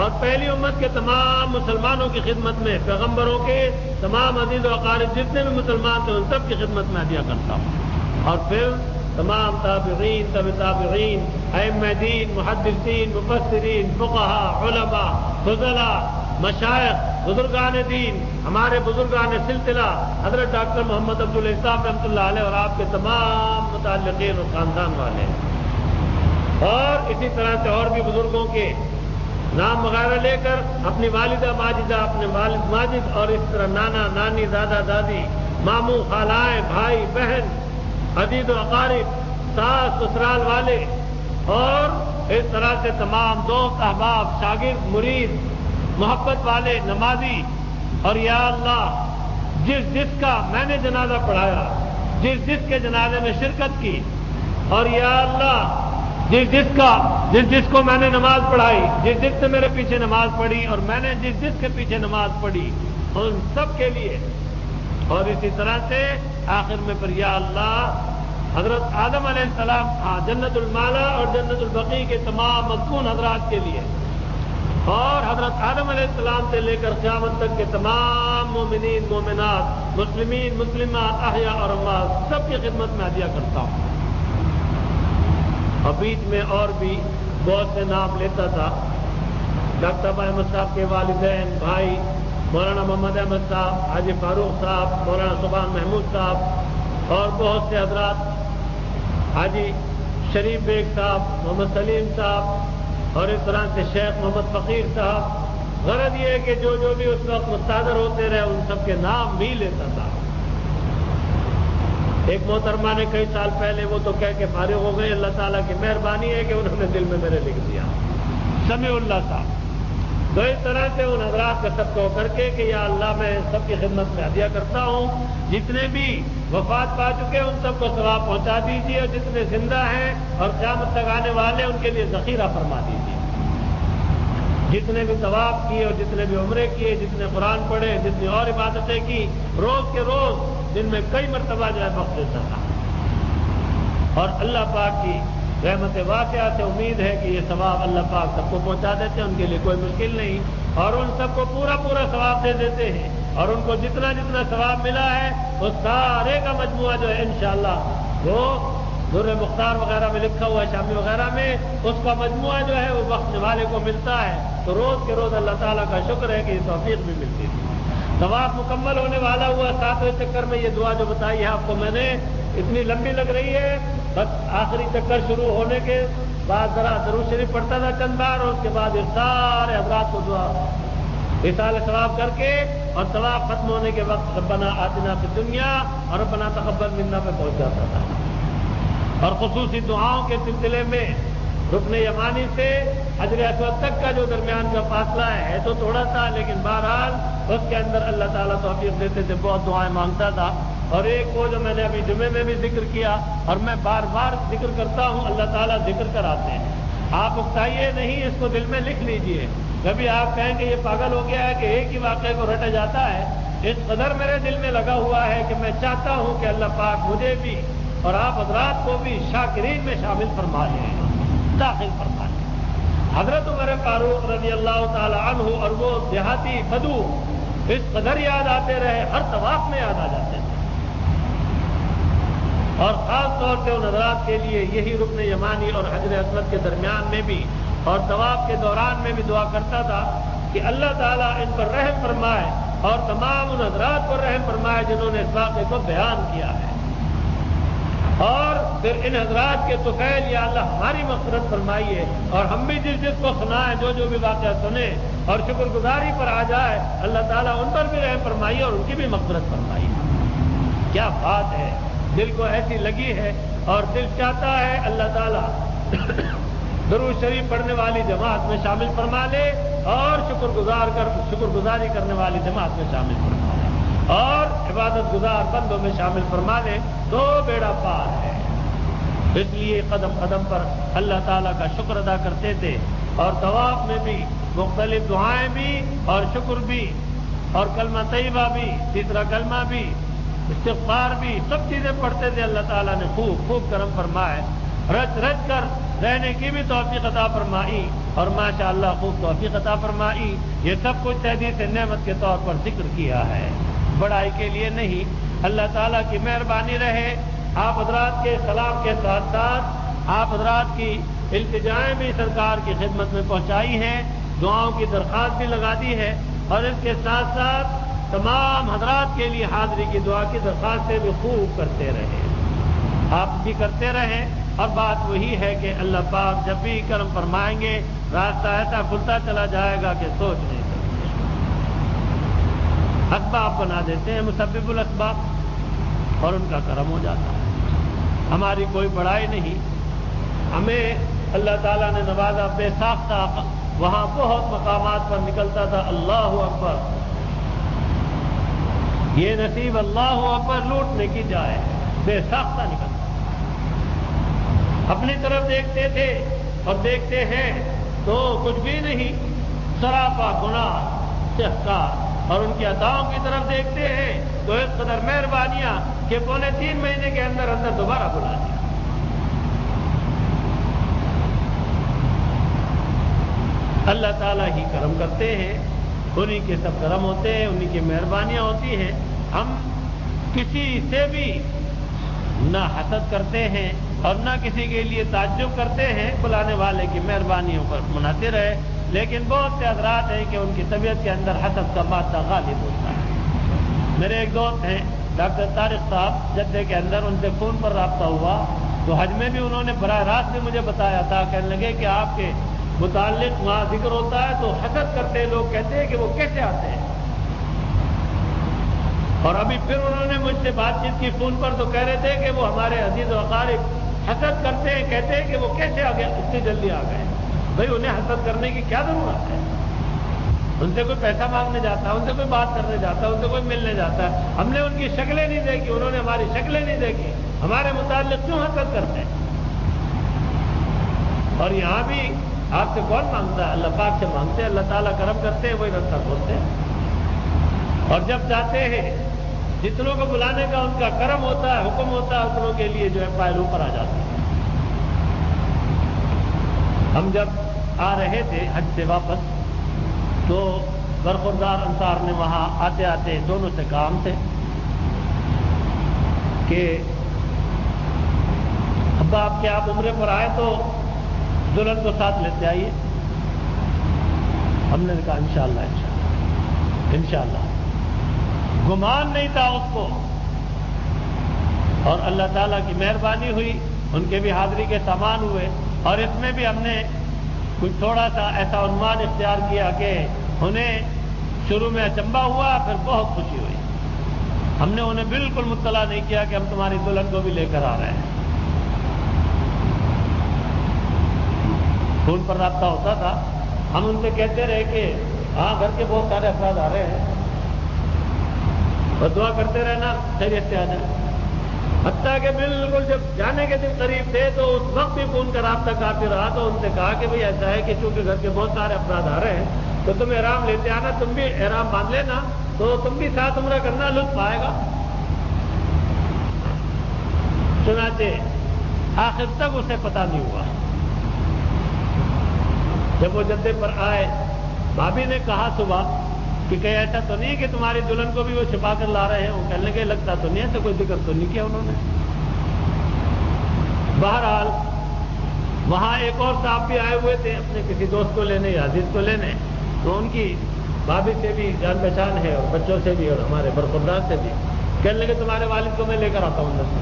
اور پہلی امت کے تمام مسلمانوں کی خدمت میں، پیغمبروں کے تمام عزیز و اقارب جتنے بھی مسلمان تھے ان سب کی خدمت میں ہدیہ کرتا ہوں، اور پھر تمام تابعین، تابعین، ائمہ دین، محدثین، مفسرین، فقہاء، علماء، فضلاء، مشائخ، بزرگان دین، ہمارے بزرگان سلسلہ، حضرت ڈاکٹر محمد عبدالاسلام رحمۃ اللہ علیہ اور آپ کے تمام متعلقین اور خاندان والے، اور اسی طرح سے اور بھی بزرگوں کے نام وغیرہ لے کر اپنی والدہ ماجدہ، اپنے والد ماجد، اور اس طرح نانا نانی، دادا دادی، ماموں، خالائیں، بھائی بہن، عزیز و اقارب، ساس سسرال والے، اور اس طرح سے تمام دوست احباب، شاگرد، مرید، محبت والے، نمازی، اور یا اللہ جس کا میں نے جنازہ پڑھایا، جس کے جنازے میں شرکت کی، اور یا اللہ جس کو میں نے نماز پڑھائی، جس نے میرے پیچھے نماز پڑھی، اور میں نے جس کے پیچھے نماز پڑھی، ان سب کے لیے، اور اسی طرح سے آخر میں پھر یا اللہ حضرت آدم علیہ السلام، جنت المالا اور جنت البقیع کے تمام مذکور حضرات کے لیے، اور حضرت آدم علیہ السلام سے لے کر قیامت تک کے تمام مومنین، مومنات، مسلمین، مسلمات، احیاء اور اموات، سب کی خدمت میں ہدیہ کرتا ہوں۔ اور بیچ میں اور بھی بہت سے نام لیتا تھا، ڈاکٹر احمد صاحب کے والدین، بھائی مولانا محمد احمد صاحب، حاجی فاروق صاحب، مولانا سبحان محمود صاحب، اور بہت سے حضرات، حاجی شریف بیگ صاحب، محمد سلیم صاحب، اور اس طرح سے شیخ محمد فقیر صاحب۔ غرض یہ ہے کہ جو بھی اس وقت مستحضر ہوتے رہے ان سب کے نام بھی لیتا تھا۔ ایک محترمہ نے کئی سال پہلے، وہ تو کہہ کے فارغ ہو گئے، اللہ تعالیٰ کی مہربانی ہے کہ انہوں نے دل میں میرے لکھ دیا، سمیع اللہ صاحب۔ تو اس طرح سے ان حضرات کا سب کو کر کے کہ یا اللہ میں سب کی خدمت میں ہدیہ کرتا ہوں، جتنے بھی وفات پا چکے ان سب کو ثواب پہنچا دیجیے، اور جتنے زندہ ہیں اور قیامت تک آنے والے ان کے لیے ذخیرہ فرما دیجیے۔ جتنے بھی طواف کیے اور جتنے بھی عمرے کیے، جتنے قرآن پڑھے، جتنی اور عبادتیں کی، روز کے روز دن میں کئی مرتبہ جو ہے وقت دیتا تھا۔ اور اللہ پاک کی رحمت واقعہ سے امید ہے کہ یہ ثواب اللہ پاک سب کو پہنچا دیتے ہیں، ان کے لیے کوئی مشکل نہیں، اور ان سب کو پورا پورا ثواب دے دیتے ہیں، اور ان کو جتنا جتنا ثواب ملا ہے وہ سارے کا مجموعہ جو ہے انشاءاللہ وہ در مختار وغیرہ میں لکھا ہوا ہے، شامی وغیرہ میں، اس کا مجموعہ جو ہے وہ بخشنے والے کو ملتا ہے۔ تو روز کے روز اللہ تعالیٰ کا شکر ہے کہ یہ توفیق بھی ملتی تھی۔ ثواب مکمل ہونے والا ہوا 7ویں چکر میں یہ دعا جو بتائی ہے آپ کو میں نے، اتنی لمبی لگ رہی ہے، بس آخری چکر شروع ہونے کے بعد ذرا درود شریف پڑھتا تھا چند بار، اور اس کے بعد یہ سارے حضرات کو دعا اصال ثواب کر کے، اور ثواب ختم ہونے کے وقت ربنا آتنا فی الدنیا اور ربنا تقبل منا پہ پہنچ جاتا تھا۔ اور خصوصی دعاؤں کے سلسلے میں رکن یمانی سے حجر اسود تک کا جو درمیان کا فاصلہ ہے تو تھوڑا سا، لیکن بہرحال اس کے اندر اللہ تعالیٰ توفیق دیتے تھے، بہت دعائیں مانگتا تھا۔ اور ایک وہ جو میں نے ابھی جمعے میں بھی ذکر کیا اور میں بار بار ذکر کرتا ہوں، اللہ تعالیٰ ذکر کراتے ہیں، آپ اکتائیے نہیں، اس کو دل میں لکھ لیجئے۔ کبھی آپ کہیں کہ یہ پاگل ہو گیا ہے کہ ایک ہی واقعے کو رٹا جاتا ہے، اس قدر میرے دل میں لگا ہوا ہے کہ میں چاہتا ہوں کہ اللہ پاک مجھے بھی اور آپ حضرات کو بھی شاکرین میں شامل فرما لیں، داخل فرما لیں۔ حضرت عمر فاروق رضی اللہ تعالی عنہ اور وہ دیہاتی بدو اس قدر یاد آتے رہے، ہر طواف میں یاد آ جاتے تھے، اور خاص طور سے ان حضرات کے لیے یہی رکن یمانی اور حجر اسود کے درمیان میں بھی اور طواف کے دوران میں بھی دعا کرتا تھا کہ اللہ تعالیٰ ان پر رحم فرمائے اور تمام ان حضرات پر رحم فرمائے جنہوں نے اس واقعے کو بیان کیا ہے، اور پھر ان حضرات کے طفیل یا اللہ ہماری مغفرت فرمائیے، اور ہم بھی جس جس کو سنائیں، جو جو بھی واقعہ سنیں اور شکر گزاری پر آ جائے، اللہ تعالیٰ ان پر بھی رحم فرمائیے اور ان کی بھی مغفرت فرمائیے۔ کیا بات ہے، دل کو ایسی لگی ہے، اور دل چاہتا ہے اللہ تعالیٰ درود شریف پڑھنے والی جماعت میں شامل فرما لے، اور شکر گزاری کرنے والی جماعت میں شامل فرما لے، اور عبادت گزار بندوں میں شامل فرما لے، تو بیڑا پار ہے۔ اس لیے قدم قدم پر اللہ تعالیٰ کا شکر ادا کرتے تھے، اور طواف میں بھی مختلف دعائیں بھی اور شکر بھی اور کلمہ طیبہ بھی، تیسرا کلمہ بھی، استغفار بھی، سب چیزیں پڑھتے تھے۔ اللہ تعالیٰ نے خوب خوب کرم فرمائے، رچ رچ کر رہنے کی بھی توفیق عطا فرمائی، اور ماشاءاللہ خوب توفیق عطا فرمائی۔ یہ سب کچھ تحدیث نعمت کے طور پر ذکر کیا ہے، بڑائی کے لیے نہیں۔ اللہ تعالیٰ کی مہربانی رہے، آپ حضرات کے سلام کے ساتھ ساتھ آپ حضرات کی التجائیں بھی سرکار کی خدمت میں پہنچائی ہیں، دعاؤں کی درخواست بھی لگا دی ہے، اور اس کے ساتھ ساتھ تمام حضرات کے لیے حاضری کی دعا کی درخواستیں بھی خوب کرتے رہے، آپ بھی کرتے رہیں۔ اور بات وہی ہے کہ اللہ پاک جب بھی کرم فرمائیں گے راستہ ایسا کھلتا چلا جائے گا کہ سوچ نہیں سکتے، اسباب بنا دیتے ہیں، مسبب الاسباب، اور ان کا کرم ہو جاتا ہے۔ ہماری کوئی بڑائی نہیں، ہمیں اللہ تعالیٰ نے نوازا، بے ساختہ وہاں بہت مقامات پر نکلتا تھا اللہ اکبر، یہ نصیب اللہ اکبر لوٹنے کی جائے، بے ساختہ نکلتا، اپنی طرف دیکھتے تھے اور دیکھتے ہیں تو کچھ بھی نہیں، سراپا گناہ شہکار، اور ان کی عطاؤں کی طرف دیکھتے ہیں تو اس قدر مہربانیاں کہ 3.25 مہینے کے اندر اندر دوبارہ بلا دیا۔ اللہ تعالیٰ ہی کرم کرتے ہیں، انہی کے سب کرم ہوتے ہیں، انہی کی مہربانیاں ہوتی ہیں۔ ہم کسی سے بھی نہ حسد کرتے ہیں اور نہ کسی کے لیے تعجب کرتے ہیں، بلانے والے کی مہربانیوں پر منحصر رہے، لیکن بہت سے حضرات ہیں کہ ان کی طبیعت کے اندر حسد کا مادہ غالب ہوتا ہے۔ میرے ایک دوست ہیں ڈاکٹر طارق صاحب، جدے کے اندر، ان سے فون پر رابطہ ہوا تو حج میں بھی انہوں نے براہ راست بھی مجھے بتایا تھا، کہنے لگے کہ آپ کے متعلق وہاں ذکر ہوتا ہے تو حسد کرتے ہیں لوگ، کہتے ہیں کہ وہ کیسے آتے ہیں۔ اور ابھی پھر انہوں نے مجھ سے بات چیت کی فون پر تو کہہ رہے تھے کہ وہ ہمارے عزیز و اقارب حسد کرتے ہیں، کہتے ہیں کہ وہ کیسے آ گئے، اتنی جلدی آ گئے۔ بھائی انہیں حسد کرنے کی کیا ضرورت ہے؟ ان سے کوئی پیسہ مانگنے جاتا ہے، ان سے کوئی بات کرنے جاتا ہے، ان سے کوئی ملنے جاتا ہے، ہم نے ان کی شکلیں نہیں دیکھی، انہوں نے ہماری شکلیں نہیں دیکھی، ہمارے متعلق کیوں حسد کرتے ہیں؟ اور یہاں بھی آپ سے کون مانگتا ہے؟ اللہ پاک سے مانگتے ہیں، اللہ تعالیٰ کرم کرتے ہیں، وہی رستہ کھولتے ہیں۔ اور جب جاتے ہیں جتنوں کو بلانے کا ان کا کرم ہوتا ہے، حکم ہوتا ہے، اتنوں کے لیے جو ہے پائل اوپر آ جاتے ہیں۔ ہم جب آ رہے تھے حج سے واپس تو برخوردار انصار نے وہاں آتے آتے دونوں سے کام تھے کہ ابا آپ کے آپ عمرے پر آئے تو دلہن کو ساتھ لیتے آئیے۔ ہم نے کہا انشاءاللہ انشاءاللہ انشاءاللہ۔ گمان نہیں تھا اس کو، اور اللہ تعالیٰ کی مہربانی ہوئی، ان کے بھی حاضری کے سامان ہوئے، اور اس میں بھی ہم نے کچھ تھوڑا سا ایسا عنوان اختیار کیا کہ انہیں شروع میں اچنبھا ہوا، پھر بہت خوشی ہوئی۔ ہم نے انہیں بالکل مطلع نہیں کیا کہ ہم تمہاری دلہن کو بھی لے کر آ رہے ہیں۔ فون پر رابطہ ہوتا تھا، ہم ان سے کہتے رہے کہ ہاں گھر کے بہت سارے افراد آ رہے ہیں اور دعا کرتے رہنا خیریت سے آ جائے۔ حتیٰ کہ بالکل جب جانے کے دن قریب تھے تو اس وقت بھی فون کا رابطہ کافی رہا، تو ان سے کہا کہ بھئی ایسا ہے کہ چونکہ گھر کے بہت سارے افراد آ رہے ہیں تو تم احرام لیتے آنا، تم بھی احرام باندھ لینا، تو تم بھی ساتھ عمرہ کرنا، لطف آئے گا۔ چنانچہ آخر تک اسے پتہ نہیں ہوا۔ جب وہ جدے پر آئے، بھابھی نے کہا صبح کہ کہیں ایسا تو نہیں کہ تمہاری دلہن کو بھی وہ چھپا کر لا رہے ہیں؟ وہ کہنے لگے لگتا تو نہیں، ایسا کوئی ذکر تو نہیں کیا انہوں نے۔ بہرحال وہاں ایک اور صاحب بھی آئے ہوئے تھے اپنے کسی دوست کو لینے یا عزیز کو لینے، تو ان کی بھابھی سے بھی جان پہچان ہے اور بچوں سے بھی اور ہمارے برخوردار سے بھی۔ کہنے لگے تمہارے والد کو میں لے کر آتا ہوں اندر سے،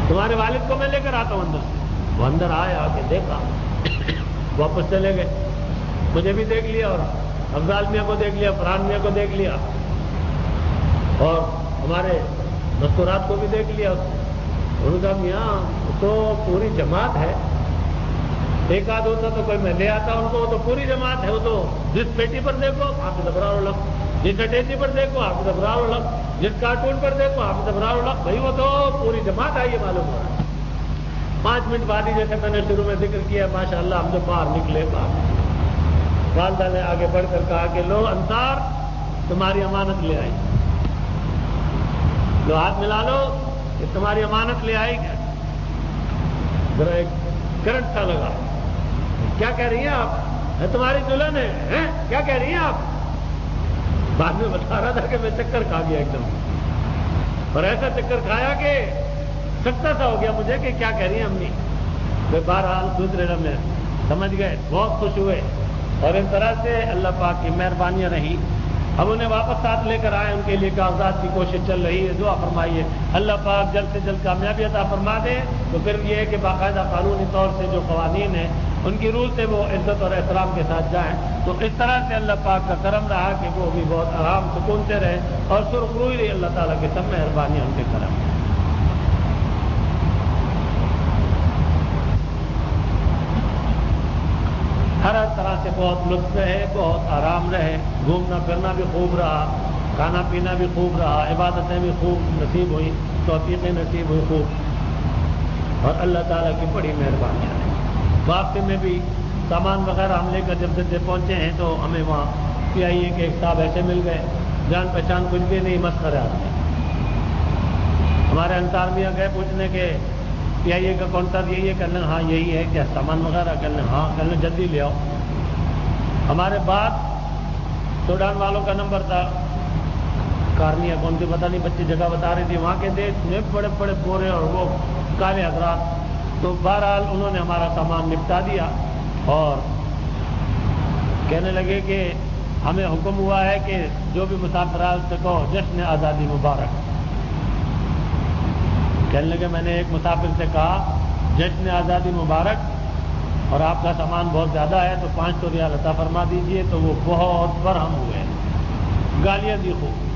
تمہارے والد کو میں لے کر آتا ہوں اندر سے۔ وہ اندر آئے، آ کے دیکھا، واپس چلے گئے۔ مجھے بھی دیکھ لیا اور افضال میاں کو دیکھ لیا، فرحان میاں کو دیکھ لیا، اور ہمارے مستورات کو بھی دیکھ لیا۔ انہوں نے کہا میاں تو پوری جماعت ہے، ایک آدھ ہوتا تو کوئی میں لے آتا ان کو، وہ تو پوری جماعت ہے، وہ تو جس پیٹی پر دیکھو حافظ ابرار الحق، جس اٹیچی پر دیکھو حافظ ابرار الحق، جس کارٹون پر دیکھو حافظ ابرار الحق۔ بھائی وہ تو پوری جماعت آئی ہے معلوم ہو رہا ہے۔ 5 منٹ بعد ہی جیسے میں نے شروع میں ذکر کیا ماشاءاللہ ہم جو باہر نکلے، والدہ نے آگے بڑھ کر کہا کہ لو انصار تمہاری امانت لے آئی، لو ہاتھ ملا لو کہ تمہاری امانت لے آئی۔ کیا ذرا ایک کرنٹ سا لگا، کیا کہہ رہی ہیں آپ؟ تمہاری دلہن ہے، کیا کہہ رہی ہیں آپ؟ بعد میں بتا رہا تھا کہ میں چکر کھا گیا ایک دم، اور ایسا چکر کھایا کہ سکتا سا ہو گیا مجھے کہ کیا کہہ رہی ہیں امی۔ میں بہرحال دوسرے لمحے سمجھ گئے، بہت خوش ہوئے، اور اس طرح سے اللہ پاک کی مہربانیاں رہی۔ اب انہیں واپس ساتھ لے کر آئے، ان کے لیے کاغذات کی کوشش چل رہی ہے، دعا فرمائیے اللہ پاک جلد سے جلد کامیابی عطا فرما دے۔ تو پھر یہ ہے کہ باقاعدہ قانونی طور سے جو قوانین ہیں ان کی روح سے وہ عزت اور احترام کے ساتھ جائیں۔ تو اس طرح سے اللہ پاک کا کرم رہا کہ وہ بھی بہت آرام سکون سے رہے، اور سرخ روئی رہی اللہ تعالیٰ کی سب مہربانیاں ان کے کرم ہے۔ ہر طرح سے بہت لطف رہے، بہت آرام رہے، گھومنا پھرنا بھی خوب رہا، کھانا پینا بھی خوب رہا، عبادتیں بھی خوب نصیب ہوئی، توفیقیں نصیب ہوئی خوب، اور اللہ تعالیٰ کی بڑی مہربانیاں ہیں۔ واپسی میں بھی سامان وغیرہ ہم لے کر جب جدے پہنچے ہیں تو ہمیں وہاں PIA کے ایک صاحب ایسے مل گئے، جان پہچان کچھ بھی نہیں، مسخرے آدمی۔ ہمارے انصار میاں گئے پوچھنے کے PIA کا کانٹیکٹ یہی ہے؟ کہنے ہاں یہی ہے، کیا سامان وغیرہ؟ کہنے ہاں، کہنے جلدی لے آؤ۔ ہمارے بعد سوڈان والوں کا نمبر تھا، کارنیا کون سی پتہ نہیں، بچی جگہ بتا رہی تھی، وہاں کے تھے اتنے بڑے بڑے بورے اور وہ کالے حضرات۔ تو بہرحال انہوں نے ہمارا سامان نپٹا دیا اور کہنے لگے کہ ہمیں حکم ہوا ہے کہ جو بھی مسافرات سے کہو جشن آزادی مبارک۔ کہنے لگے میں نے ایک مسافر سے کہا جشن آزادی مبارک، اور آپ کا سامان بہت زیادہ ہے تو 500 ریال عطا فرما دیجئے۔ تو وہ بہت برہم ہوئے، گالیاں دی خوب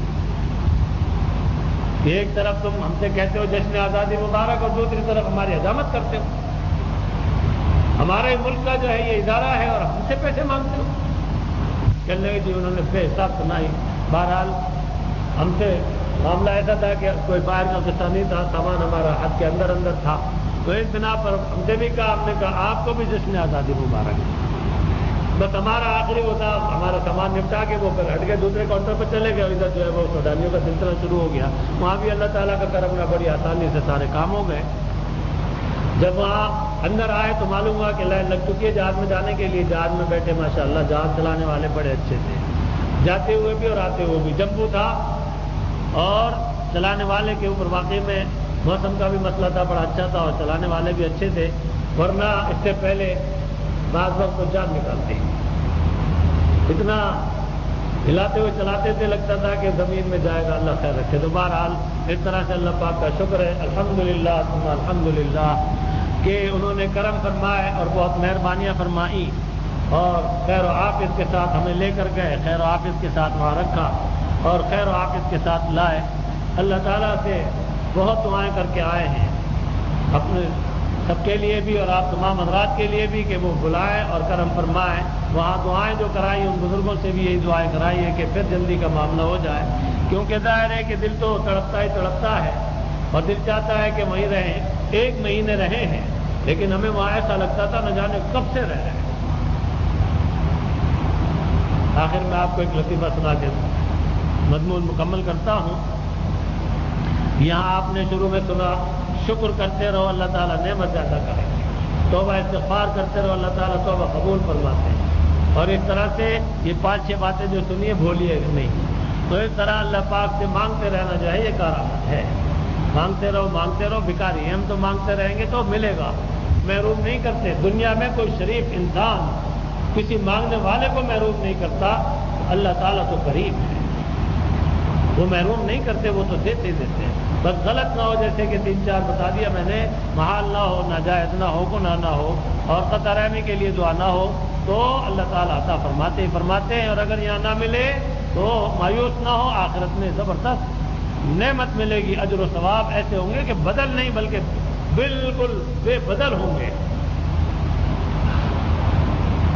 کہ ایک طرف تم ہم سے کہتے ہو جشن آزادی مبارک اور دوسری طرف ہماری حجامت کرتے ہو۔ ہمارے ملک کا جو ہے یہ ادارہ ہے اور ہم سے پیسے مانگتے ہو؟ کہنے لگے جی انہوں نے بے حساب سنائی. بہرحال ہم سے معاملہ ایسا تھا کہ کوئی باہر کا قصہ نہیں تھا، سامان ہمارا حد کے اندر تھا. تو اس بنا پر ہم سے بھی کہا، ہم نے کہا آپ کو بھی جشن آزادی مبارک. بس ہمارا آخری وہ تھا، ہمارا سامان نپٹا کے وہ پھر ہٹ کے دوسرے کاؤنٹر پر چلے گئے. ادھر جو ہے وہ سودانیوں کا سلسلہ شروع ہو گیا. وہاں بھی اللہ تعالیٰ کا کرم نہ بڑی آسانی سے سارے کام ہو گئے. جب وہاں اندر آئے تو معلوم ہوا کہ لائن لگ چکی ہے جہاز میں جانے کے لیے. جہاز میں بیٹھے ماشاءاللہ جہاز چلانے والے بڑے اچھے تھے، جاتے ہوئے بھی اور آتے ہوئے بھی. جمبو تھا اور چلانے والے کے اوپر واقعی میں موسم کا بھی مسئلہ تھا، بڑا اچھا تھا اور چلانے والے بھی اچھے تھے، ورنہ اس سے پہلے بعض وقت تو جان نکالتے. اتنا ہلاتے ہوئے چلاتے تھے لگتا تھا کہ زمین میں جائے گا. اللہ خیر رکھے. تو بہرحال اس طرح سے اللہ پاک کا شکر ہے الحمدللہ ثم الحمدللہ کہ انہوں نے کرم فرمائے اور بہت مہربانیاں فرمائی اور خیر و عافیت کے ساتھ ہمیں لے کر گئے، خیر و عافیت کے ساتھ وہاں رکھا اور خیر و عافیت کے ساتھ لائے. اللہ تعالیٰ سے بہت دعائیں کر کے آئے ہیں اپنے سب کے لیے بھی اور آپ تمام حضرات کے لیے بھی کہ وہ بلائیں اور کرم فرمائیں. وہاں دعائیں جو کرائی ان بزرگوں سے بھی یہی دعائیں کرائی ہے کہ پھر جلدی کا معاملہ ہو جائے، کیونکہ ظاہر ہے کہ دل تو تڑپتا ہی تڑپتا ہے اور دل چاہتا ہے کہ وہیں رہیں. 1 مہینے رہے ہیں لیکن ہمیں وہاں ایسا لگتا تھا نہ جانے کب سے رہ رہے ہیں. آخر میں آپ کو ایک لطیفہ سنا کے مضمون مکمل کرتا ہوں. یہاں آپ نے شروع میں سنا شکر کرتے رہو اللہ تعالیٰ نعمت زیادہ کریں گے، توبہ استغفار کرتے رہو اللہ تعالیٰ توبہ قبول فرماتے ہیں. اور اس طرح سے یہ 5-6 باتیں جو سنیے بھولیے نہیں. تو اس طرح اللہ پاک سے مانگتے رہنا جو ہے یہ کرامت ہے. مانگتے رہو بھکاری ہم تو مانگتے رہیں گے تو ملے گا. محروم نہیں کرتے. دنیا میں کوئی شریف انسان کسی مانگنے والے کو محروم نہیں کرتا. اللہ تعالیٰ تو قریب ہے، وہ محروم نہیں کرتے، وہ تو دیتے دیتے ہیں. بس غلط نہ ہو جیسے کہ 3-4 بتا دیا میں نے، محال نہ ہو، ناجائز نہ ہو، گناہ نہ ہو اور قطع رحمی کے لیے دعا نہ ہو تو اللہ تعالیٰ عطا فرماتے ہیں. اور اگر یہاں نہ ملے تو مایوس نہ ہو، آخرت میں زبردست نعمت ملے گی. اجر و ثواب ایسے ہوں گے کہ بدل نہیں بلکہ بالکل بے بدل ہوں گے.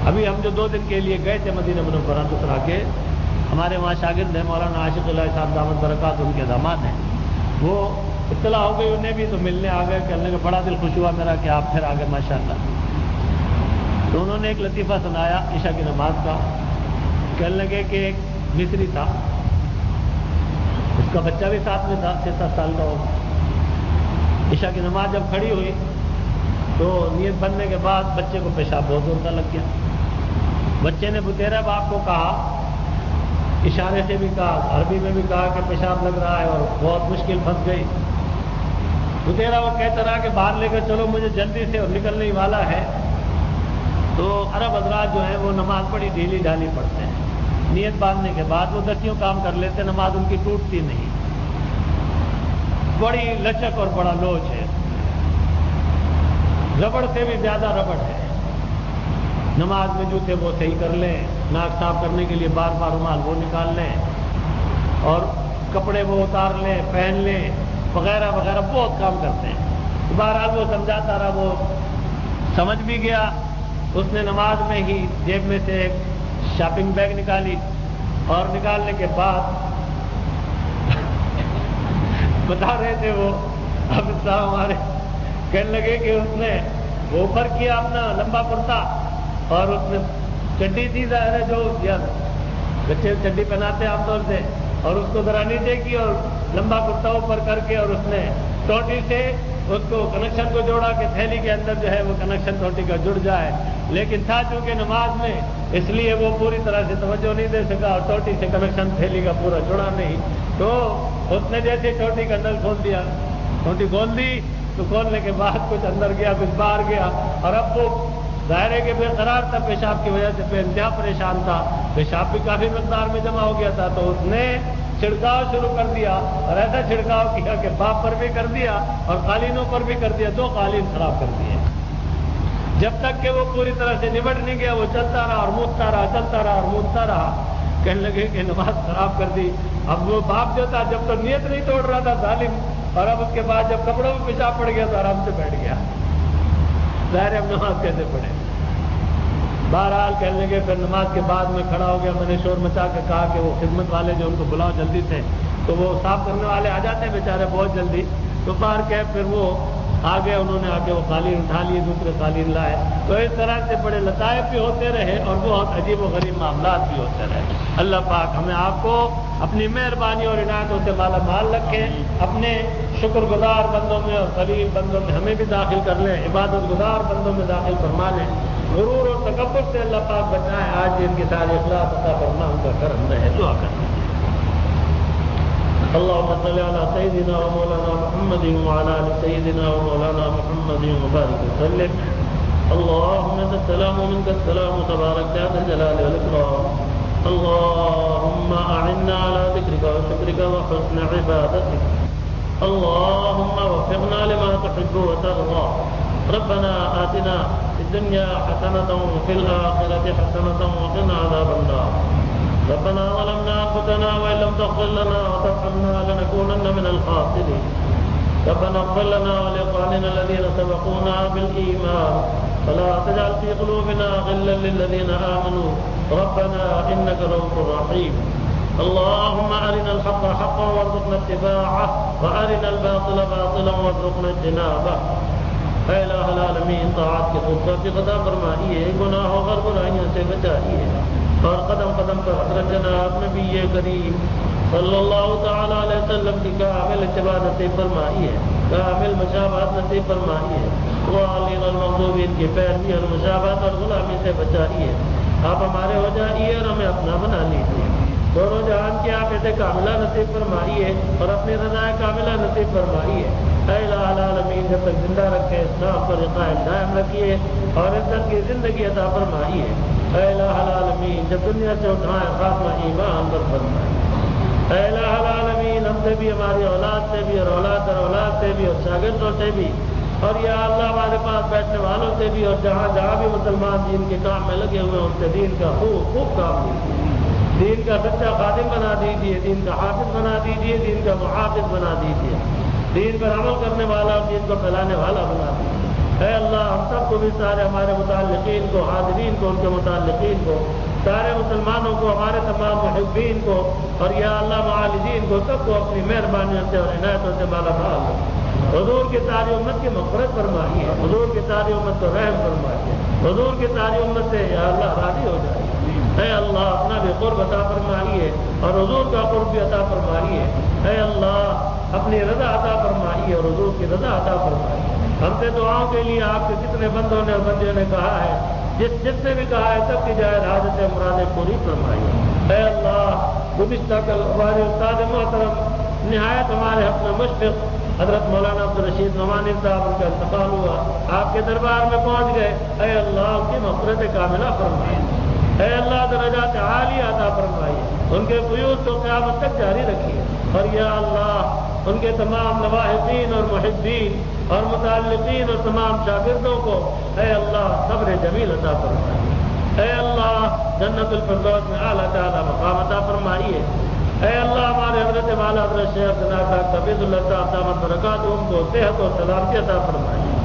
ابھی ہم جو 2 دن کے لیے گئے تھے مدینہ منورہ اترا کے، ہمارے وہاں شاگرد ہیں مولانا عاشق اللہ صاحب دامت برکات، ان کے داماد ہیں. وہ اطلاع ہو گئی انہیں بھی تو ملنے آ گئے. کہنے کا بڑا دل خوش ہوا میرا کہ آپ پھر آ گئے ماشاءاللہ. تو انہوں نے ایک لطیفہ سنایا عشاء کی نماز کا. کہنے لگے کہ ایک مصری تھا، اس کا بچہ بھی ساتھ میں تھا، 6-7 سال کا ہوگا. عشاء کی نماز جب کھڑی ہوئی تو نیت بننے کے بعد بچے کو پیشاب بہت زور کا لگ گیا. بچے نے بتیرا باپ کو کہا، اشارے سے بھی کہا، عربی میں بھی کہا کہ پیشاب لگ رہا ہے اور بہت مشکل پھنس گئی. بتیرا وہ کہتا رہا کہ باہر لے کر چلو مجھے جلدی سے اور نکلنے ہی والا ہے. تو عرب حضرات جو ہیں وہ نماز بڑی ڈھیلی ڈھالی پڑھتے ہیں. نیت باندھنے کے بعد وہ 10 کام کر لیتے، نماز ان کی ٹوٹتی نہیں. بڑی لچک اور بڑا لوچ ہے، ربڑ سے بھی زیادہ ربڑ ہے. نماز میں جوتے وہ صحیح کر لیں، ناک صاف کرنے کے لیے بار بار رومال وہ نکال لیں اور کپڑے وہ اتار لیں پہن لیں وغیرہ وغیرہ، بہت کام کرتے ہیں. بہرحال وہ سمجھاتا رہا، وہ سمجھ بھی گیا. اس نے نماز میں ہی جیب میں سے ایک شاپنگ بیگ نکالی اور نکالنے کے بعد بتا رہے تھے وہ حافظ صاحب ہمارے، کہنے لگے کہ اس نے وہ اوپر کیا اپنا لمبا کرتا اور اس نے چڈی تھی ظاہر ہے جو بچے چڈی پہناتے عام طور سے، اور اس کو ذرا نیچے کی اور لمبا کرتا اوپر کر کے اور اس نے ٹوٹی سے اس کو کنیکشن کو جوڑا کہ تھیلی کے اندر جو ہے وہ کنیکشن ٹوٹی کا جڑ جائے. لیکن تھا چونکہ نماز میں اس لیے وہ پوری طرح سے توجہ نہیں دے سکا اور ٹوٹی سے کنیکشن تھیلی کا پورا جڑا نہیں. تو اس نے جیسے ٹوٹی کا نل کھول دیا، ٹوٹی کھول دی تو کھولنے کے بعد کچھ اندر گیا کچھ باہر گیا اور اب وہ ظاہر ہے کہ بے قرار تھا پیشاب کی وجہ سے، بے انتہا پریشان تھا. پیشاب بھی کافی مقدار میں جمع ہو گیا تھا. تو اس نے چھڑکاؤ شروع کر دیا اور ایسا چھڑکاؤ کیا کہ باپ پر بھی کر دیا اور قالینوں پر بھی کر دیا. 2 قالین خراب کر دیے. جب تک کہ وہ پوری طرح سے نمٹ نہیں گیا وہ چلتا رہا اور مودتا رہا، چلتا رہا اور مودتا رہا. کہنے لگے کہ نماز خراب کر دی. اب وہ باپ جو تھا جب تو نیت نہیں توڑ رہا تھا ظالم، اور اب اس کے بعد جب کپڑوں میں پیشاب پڑ گیا تو آرام سے بیٹھ گیا. ظاہر اب نماز کیسے پڑھے؟ بہرحال کہنے لگے، پھر نماز کے بعد میں کھڑا ہو گیا، میں نے شور مچا کے کہا کہ وہ خدمت والے جو ان کو بلاؤ جلدی سے، تو وہ صاف کرنے والے آ جاتے ہیں بیچارے بہت جلدی، تو باہر کہ پھر وہ آ گئے، انہوں نے آ کے وہ قالین اٹھا لیے، دوسرے قالین لائے، تو اس طرح سے بڑے لطائف بھی ہوتے رہے اور بہت عجیب و غریب معاملات بھی ہوتے رہے۔ اللہ پاک ہمیں آپ کو اپنی مہربانی اور عنایتوں سے مالا مال رکھے، اپنے شکر گزار بندوں میں اور قریب بندوں میں ہمیں بھی داخل کر لیں، عبادت گزار بندوں میں داخل فرما لیں، غرور اور تکبر سے اللہ پاک بچائیں، آج ان کے سارے اخلاص عطا فرما، ان کا کرم رہے، دعا کریں۔ اللهم صل على سيدنا ومولانا محمد وعلى ال سيدنا ومولانا محمد وبارك وسلم. اللهم انت السلام ومنك السلام تبارك يا ذا الجلال والاكرام. اللهم اعنا على ذكرك وشكرك وحسن عبادتك. اللهم وفقنا لما تحب وترضى. ربنا آتنا في الدنيا حسنة وفي الآخرة حسنة وقنا عذاب النار. ربنا ظلمنا أنفسنا وإن لم تغفر لنا وترحمنا لنكونن من الخاسرين. ربنا اغفر لنا ولإخواننا الذين سبقونا بالإيمان ولا تجعل في قلوبنا غلا للذين آمنوا ربنا إنك رؤوف رحيم. اللهم أرنا الحق حقا وارزقنا اتباعه وأرنا الباطل باطلا وارزقنا اجتنابه. اے الہ العالمین، طاعت کی خوبصورتی عطا فرمائیے، گناہوں اور برائیوں سے بچائیے، اور قدم قدم پر حضرت جناب نبی کریم صلی اللہ تعالی علیہ وسلم کی کامل اتباع نصیب فرمائیے، کامل مشابہت نصیب فرمائیے، والین المغضوبین کی پیروی اور مشابہت اور غلامی سے بچائیے۔ آپ ہمارے ہو جائیے اور ہمیں اپنا بنا لیجیے، دونوں جہان کی آفت کاملہ نصیب فرمائیے اور اپنی رضا کاملہ نصیب فرمائیے۔ اے الہ العالمین، جب تک زندہ رکھے اسلام پر قائم دائم رکھیے اور عزت کی زندگی عطا فرمائیے۔ اے الہ العالمین، جب دنیا سے اٹھائیں خاتمہ ایمان پر فرمائیے۔ اے الہ العالمین، ہم سے بھی، ہماری اولاد سے بھی اور اولاد اور اولاد سے بھی اور شاگردوں سے بھی، اور یا اللہ ہمارے پاس بیٹھنے والوں سے بھی، اور جہاں جہاں بھی مسلمان دین کے کام میں لگے ہوئے ان سے دین کا خوب خوب کام لیجیے، دین کا سچا خادم بنا دیجیے، دین کا حافظ بنا دیجیے، دین کا محافظ بنا دیجیے، دین پر عمل کرنے والا اور دین کو پھیلانے والا بنا دیجیے۔ اے اللہ، ہم سب کو بھی، سارے ہمارے متعلقین کو، حاضرین کو، ان کے متعلقین کو، سارے مسلمانوں کو، ہمارے تمام محبین کو، اور یا اللہ معالجین کو، سب کو اپنی مہربانیوں سے اور عنایتوں سے مالا مال کرو۔ حضور کی ساری امت کی مغفرت فرمائیے، حضور کی ساری امت کو رحم فرمائیے، حضور کی ساری امت سے یا اللہ راضی ہو جائے۔ اے اللہ، اپنا بھی قرب عطا فرمائیے اور حضور کا قرب بھی عطا فرمائیے۔ اے اللہ، اپنی رضا عطا فرمائیے اور حضور کی رضا عطا فرمائیے۔ ہم سے دعاؤں کے لیے آپ کے کتنے بندوں نے اور بندیوں نے کہا ہے، جس نے بھی کہا ہے سب کی جائے حاجت مرادیں پوری فرمائیے۔ اے اللہ، گزشتہ کل ہمارے استاد محترم نہایت ہمارے اپنے مشفق حضرت مولانا عبدالرشید نعمانی صاحب، ان کا انتقال ہوا، آپ کے دربار میں پہنچ گئے۔ اے اللہ، ان کی مغفرت کاملہ فرمائیے۔ اے اللہ، درجات عالیہ عطا فرمائیے، ان کے فیوض کو قیامت تک جاری رکھیے، اور یا اللہ ان کے تمام نواحقین اور محبین اور متعلقین اور تمام شاگردوں کو اے اللہ صبر جمیل عطا فرمائیے۔ اے اللہ، جنت الفردوس میں اعلیٰ تعالیٰ مقام عطا فرمائیے۔ اے اللہ، ہمارے حضرت والا حضرت شیخ جناب ڈاکٹر حفیظ اللہ صاحب دامت برکاتہ کو صحت و سلامتی عطا فرمائیے،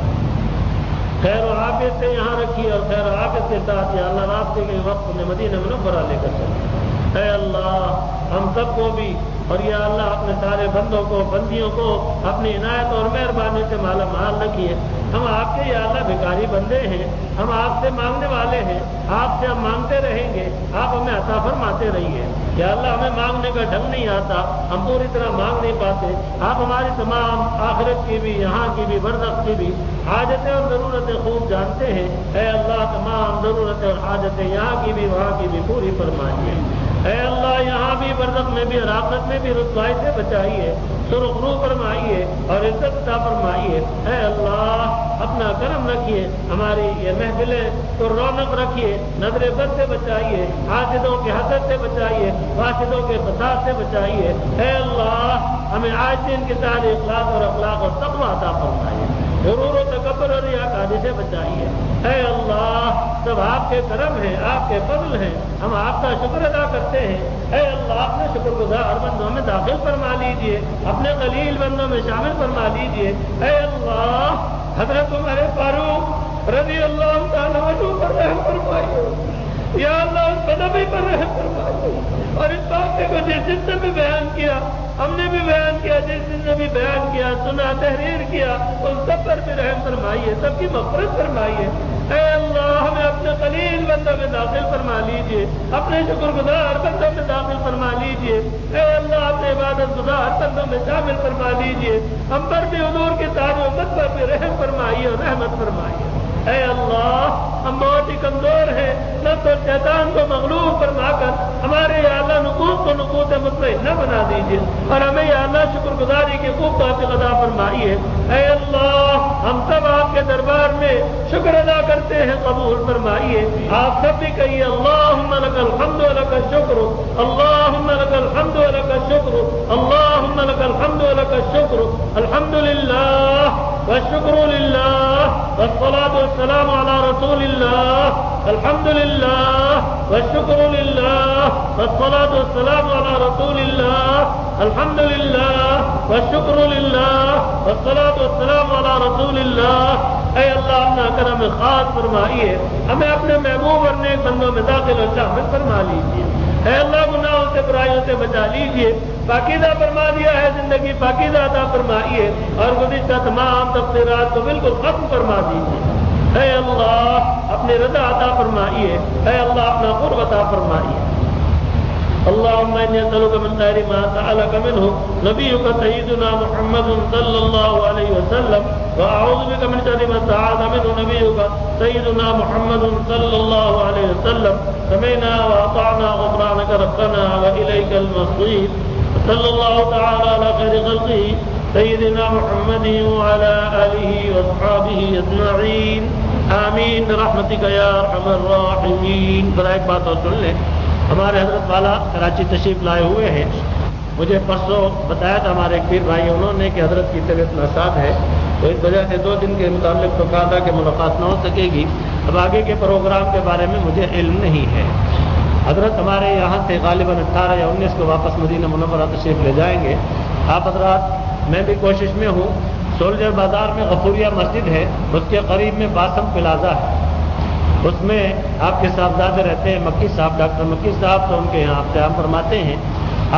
خیر و عافیت سے یہاں رکھیے، اور خیر و عافیت کے ساتھ یا اللہ راستے کے وقت میں مدینہ منورہ لے کر چلے۔ اے اللہ، ہم سب کو بھی اور یا اللہ اپنے سارے بندوں کو، بندیوں کو اپنی عنایت اور مہربانی سے مالا مال رکھیے۔ ہم آپ کے یا اللہ بھکاری بندے ہیں، ہم آپ سے مانگنے والے ہیں، آپ سے ہم مانگتے رہیں گے، آپ ہمیں عطا فرماتے رہیے۔ یا اللہ، ہمیں مانگنے کا ڈھنگ نہیں آتا، ہم پوری طرح مانگ نہیں پاتے، آپ ہماری تمام آخرت کی بھی، یہاں کی بھی، برزخ کی بھی حاجتیں اور ضرورتیں خوب جانتے ہیں۔ اے اللہ، تمام ضرورتیں اور حاجتیں یہاں کی بھی وہاں کی بھی پوری فرمائیے۔ اے اللہ، یہاں بھی برزخ میں بھی اور آخرت میں بھی رسوائی سے بچائیے، سرخ رو فرمائیے اور عزت عطا فرمائیے۔ اے اللہ، اپنا کرم رکھیے، ہماری یہ محفلیں تو رونق رکھیے، نظر بد سے بچائیے، حاسدوں کے حسد سے بچائیے، فاسدوں کے فساد سے بچائیے۔ اے اللہ، ہمیں عاجزین کے سارے اخلاق اور اخلاق اور تقویٰ عطا فرمائیے، غرور و تکبر اور ریاکاری سے بچائیے۔ اے اللہ، سب آپ کے کرم ہیں، آپ کے فضل ہیں، ہم آپ کا شکر ادا کرتے ہیں۔ اے اللہ، اپنے شکر گزار بندوں میں داخل فرما لیجیے، اپنے قلیل بندوں میں شامل فرما لیجیے۔ اے اللہ، حضرت عمر فاروق رضی اللہ تعالیٰ عنہ پر رحم فرمائیے، یا اللہ اس نبی پر رحم فرمائیے، اور اس واقعے کو جس نے بھی بیان کیا، ہم نے بھی بیان کیا، جس نے بھی بیان کیا، سنا، تحریر کیا، ان سب پر بھی رحم فرمائیے، سب کی مغفرت فرمائیے۔ اے اللہ ہمیں اپنے قلیل بندوں میں داخل فرما لیجئے، اپنے شکر گزار بندوں میں داخل فرما لیجئے، اے اللہ اپنے عبادت گزار بندوں میں شامل فرما لیجئے، ہم پر بھی حضور کی تاج و امت پر بھی رحم فرمائیے اور رحمت فرمائیے۔ اے اللہ ہم بہت ہی کمزور ہیں، نفس اور شیطان کو مغلوب فرما کر ہمارے یا اللہ نقوص کو نقوص مطمئنہ بنا دیجیے، اور ہمیں یا اللہ شکر گزاری کی خوب توفیق عطا فرمائیے۔ اے اللہ ہم سب آپ کے دربار میں شکر ادا کرتے ہیں، قبول فرمائیے۔ آپ سب بھی کہیے اللہم لک الحمد و لک الشکر، اللہم لک الحمد و لک الشکر، اللہم لک الحمد و لک الشکر، الحمدللہ والشکر للہ والصلاة والسلام علی رسول اللہ، الحمدللہ والشکر للہ والصلاة والسلام علی رسول اللہ، الحمدللہ والشکر للہ والصلاة والسلام علی رسول اللہ۔ اے اللہ اپنا کرم خاص فرمائیے، ہمیں اپنے محبوب اور نیک بندوں میں داخل و شامل فرما لیجیے۔ اے اللہ گناہوں سے برائیوں سے بچا لیجیے، پاکیزہ فرما دیا ہے، زندگی پاکیزہ عطا فرمائیے، اور گزشتہ تمام تقصیرات کو بالکل ختم فرما دیجیے۔ اے اللہ اپنی رضا عطا فرمائیے، اے اللہ اپنا قرب عطا فرمائیے۔ اللهم إني أسألك من خير ما سألك منه نبيك سيدنا محمد صلى الله عليه وسلم، وأعوذ بك من شر ما استعاذ منه نبيك سيدنا محمد صلى الله عليه وسلم۔ سمعنا وأطعنا غفرانك ربنا وإليك المصير، صلى الله تعالى على خير خلقه سيدنا محمد وعلى آله وأصحابه أجمعين، آمين برحمتك يا أرحم الراحمين۔ برائے ایک بات اور سن لیں، ہمارے حضرت والا کراچی تشریف لائے ہوئے ہیں۔ مجھے پرسوں بتایا تھا ہمارے ایک پیر بھائی، انہوں نے کہ حضرت کی طبیعت ناساز ہے، تو اس وجہ سے 2 دن کے متعلق تو کہا تھا کہ ملاقات نہ ہو سکے گی۔ اب آگے کے پروگرام کے بارے میں مجھے علم نہیں ہے۔ حضرت ہمارے یہاں سے غالباً 18 یا 19 کو واپس مدینہ منورہ تشریف لے جائیں گے۔ آپ حضرات، میں بھی کوشش میں ہوں، سولجر بازار میں غفوریہ مسجد ہے، اس کے قریب میں باسم پلازا ہے، اس میں آپ کے صاحبزادے رہتے ہیں، مکی صاحب، ڈاکٹر مکی صاحب، تو ان کے یہاں آپ قیام فرماتے ہیں۔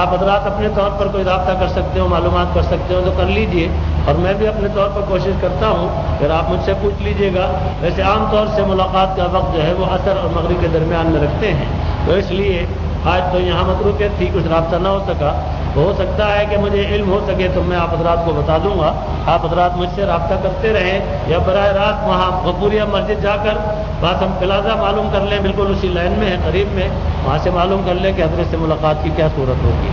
آپ حضرات اپنے طور پر کوئی رابطہ کر سکتے ہو، معلومات کر سکتے ہو تو کر لیجئے، اور میں بھی اپنے طور پر کوشش کرتا ہوں، پھر آپ مجھ سے پوچھ لیجئے گا۔ ویسے عام طور سے ملاقات کا وقت جو ہے وہ عصر اور مغرب کے درمیان میں رکھتے ہیں، تو اس لیے آج تو یہاں مصروفیت تھی، کچھ رابطہ نہ ہو سکا۔ ہو سکتا ہے کہ مجھے علم ہو سکے تو میں آپ حضرات کو بتا دوں گا، آپ حضرات مجھ سے رابطہ کرتے رہیں، یا براہ راست وہاں غفوریہ مسجد جا کر باسم پلازا معلوم کر لیں، بالکل اسی لائن میں ہے، قریب میں، وہاں سے معلوم کر لیں کہ حضرت سے ملاقات کی کیا صورت ہوگی۔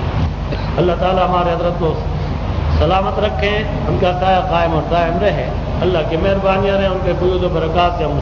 اللہ تعالیٰ ہمارے حضرت کو سلامت رکھیں، ان کا سایہ قائم اور دائم رہے، اللہ کی مہربانیاں رہیں، ان کے فیوز و برکات سے ہم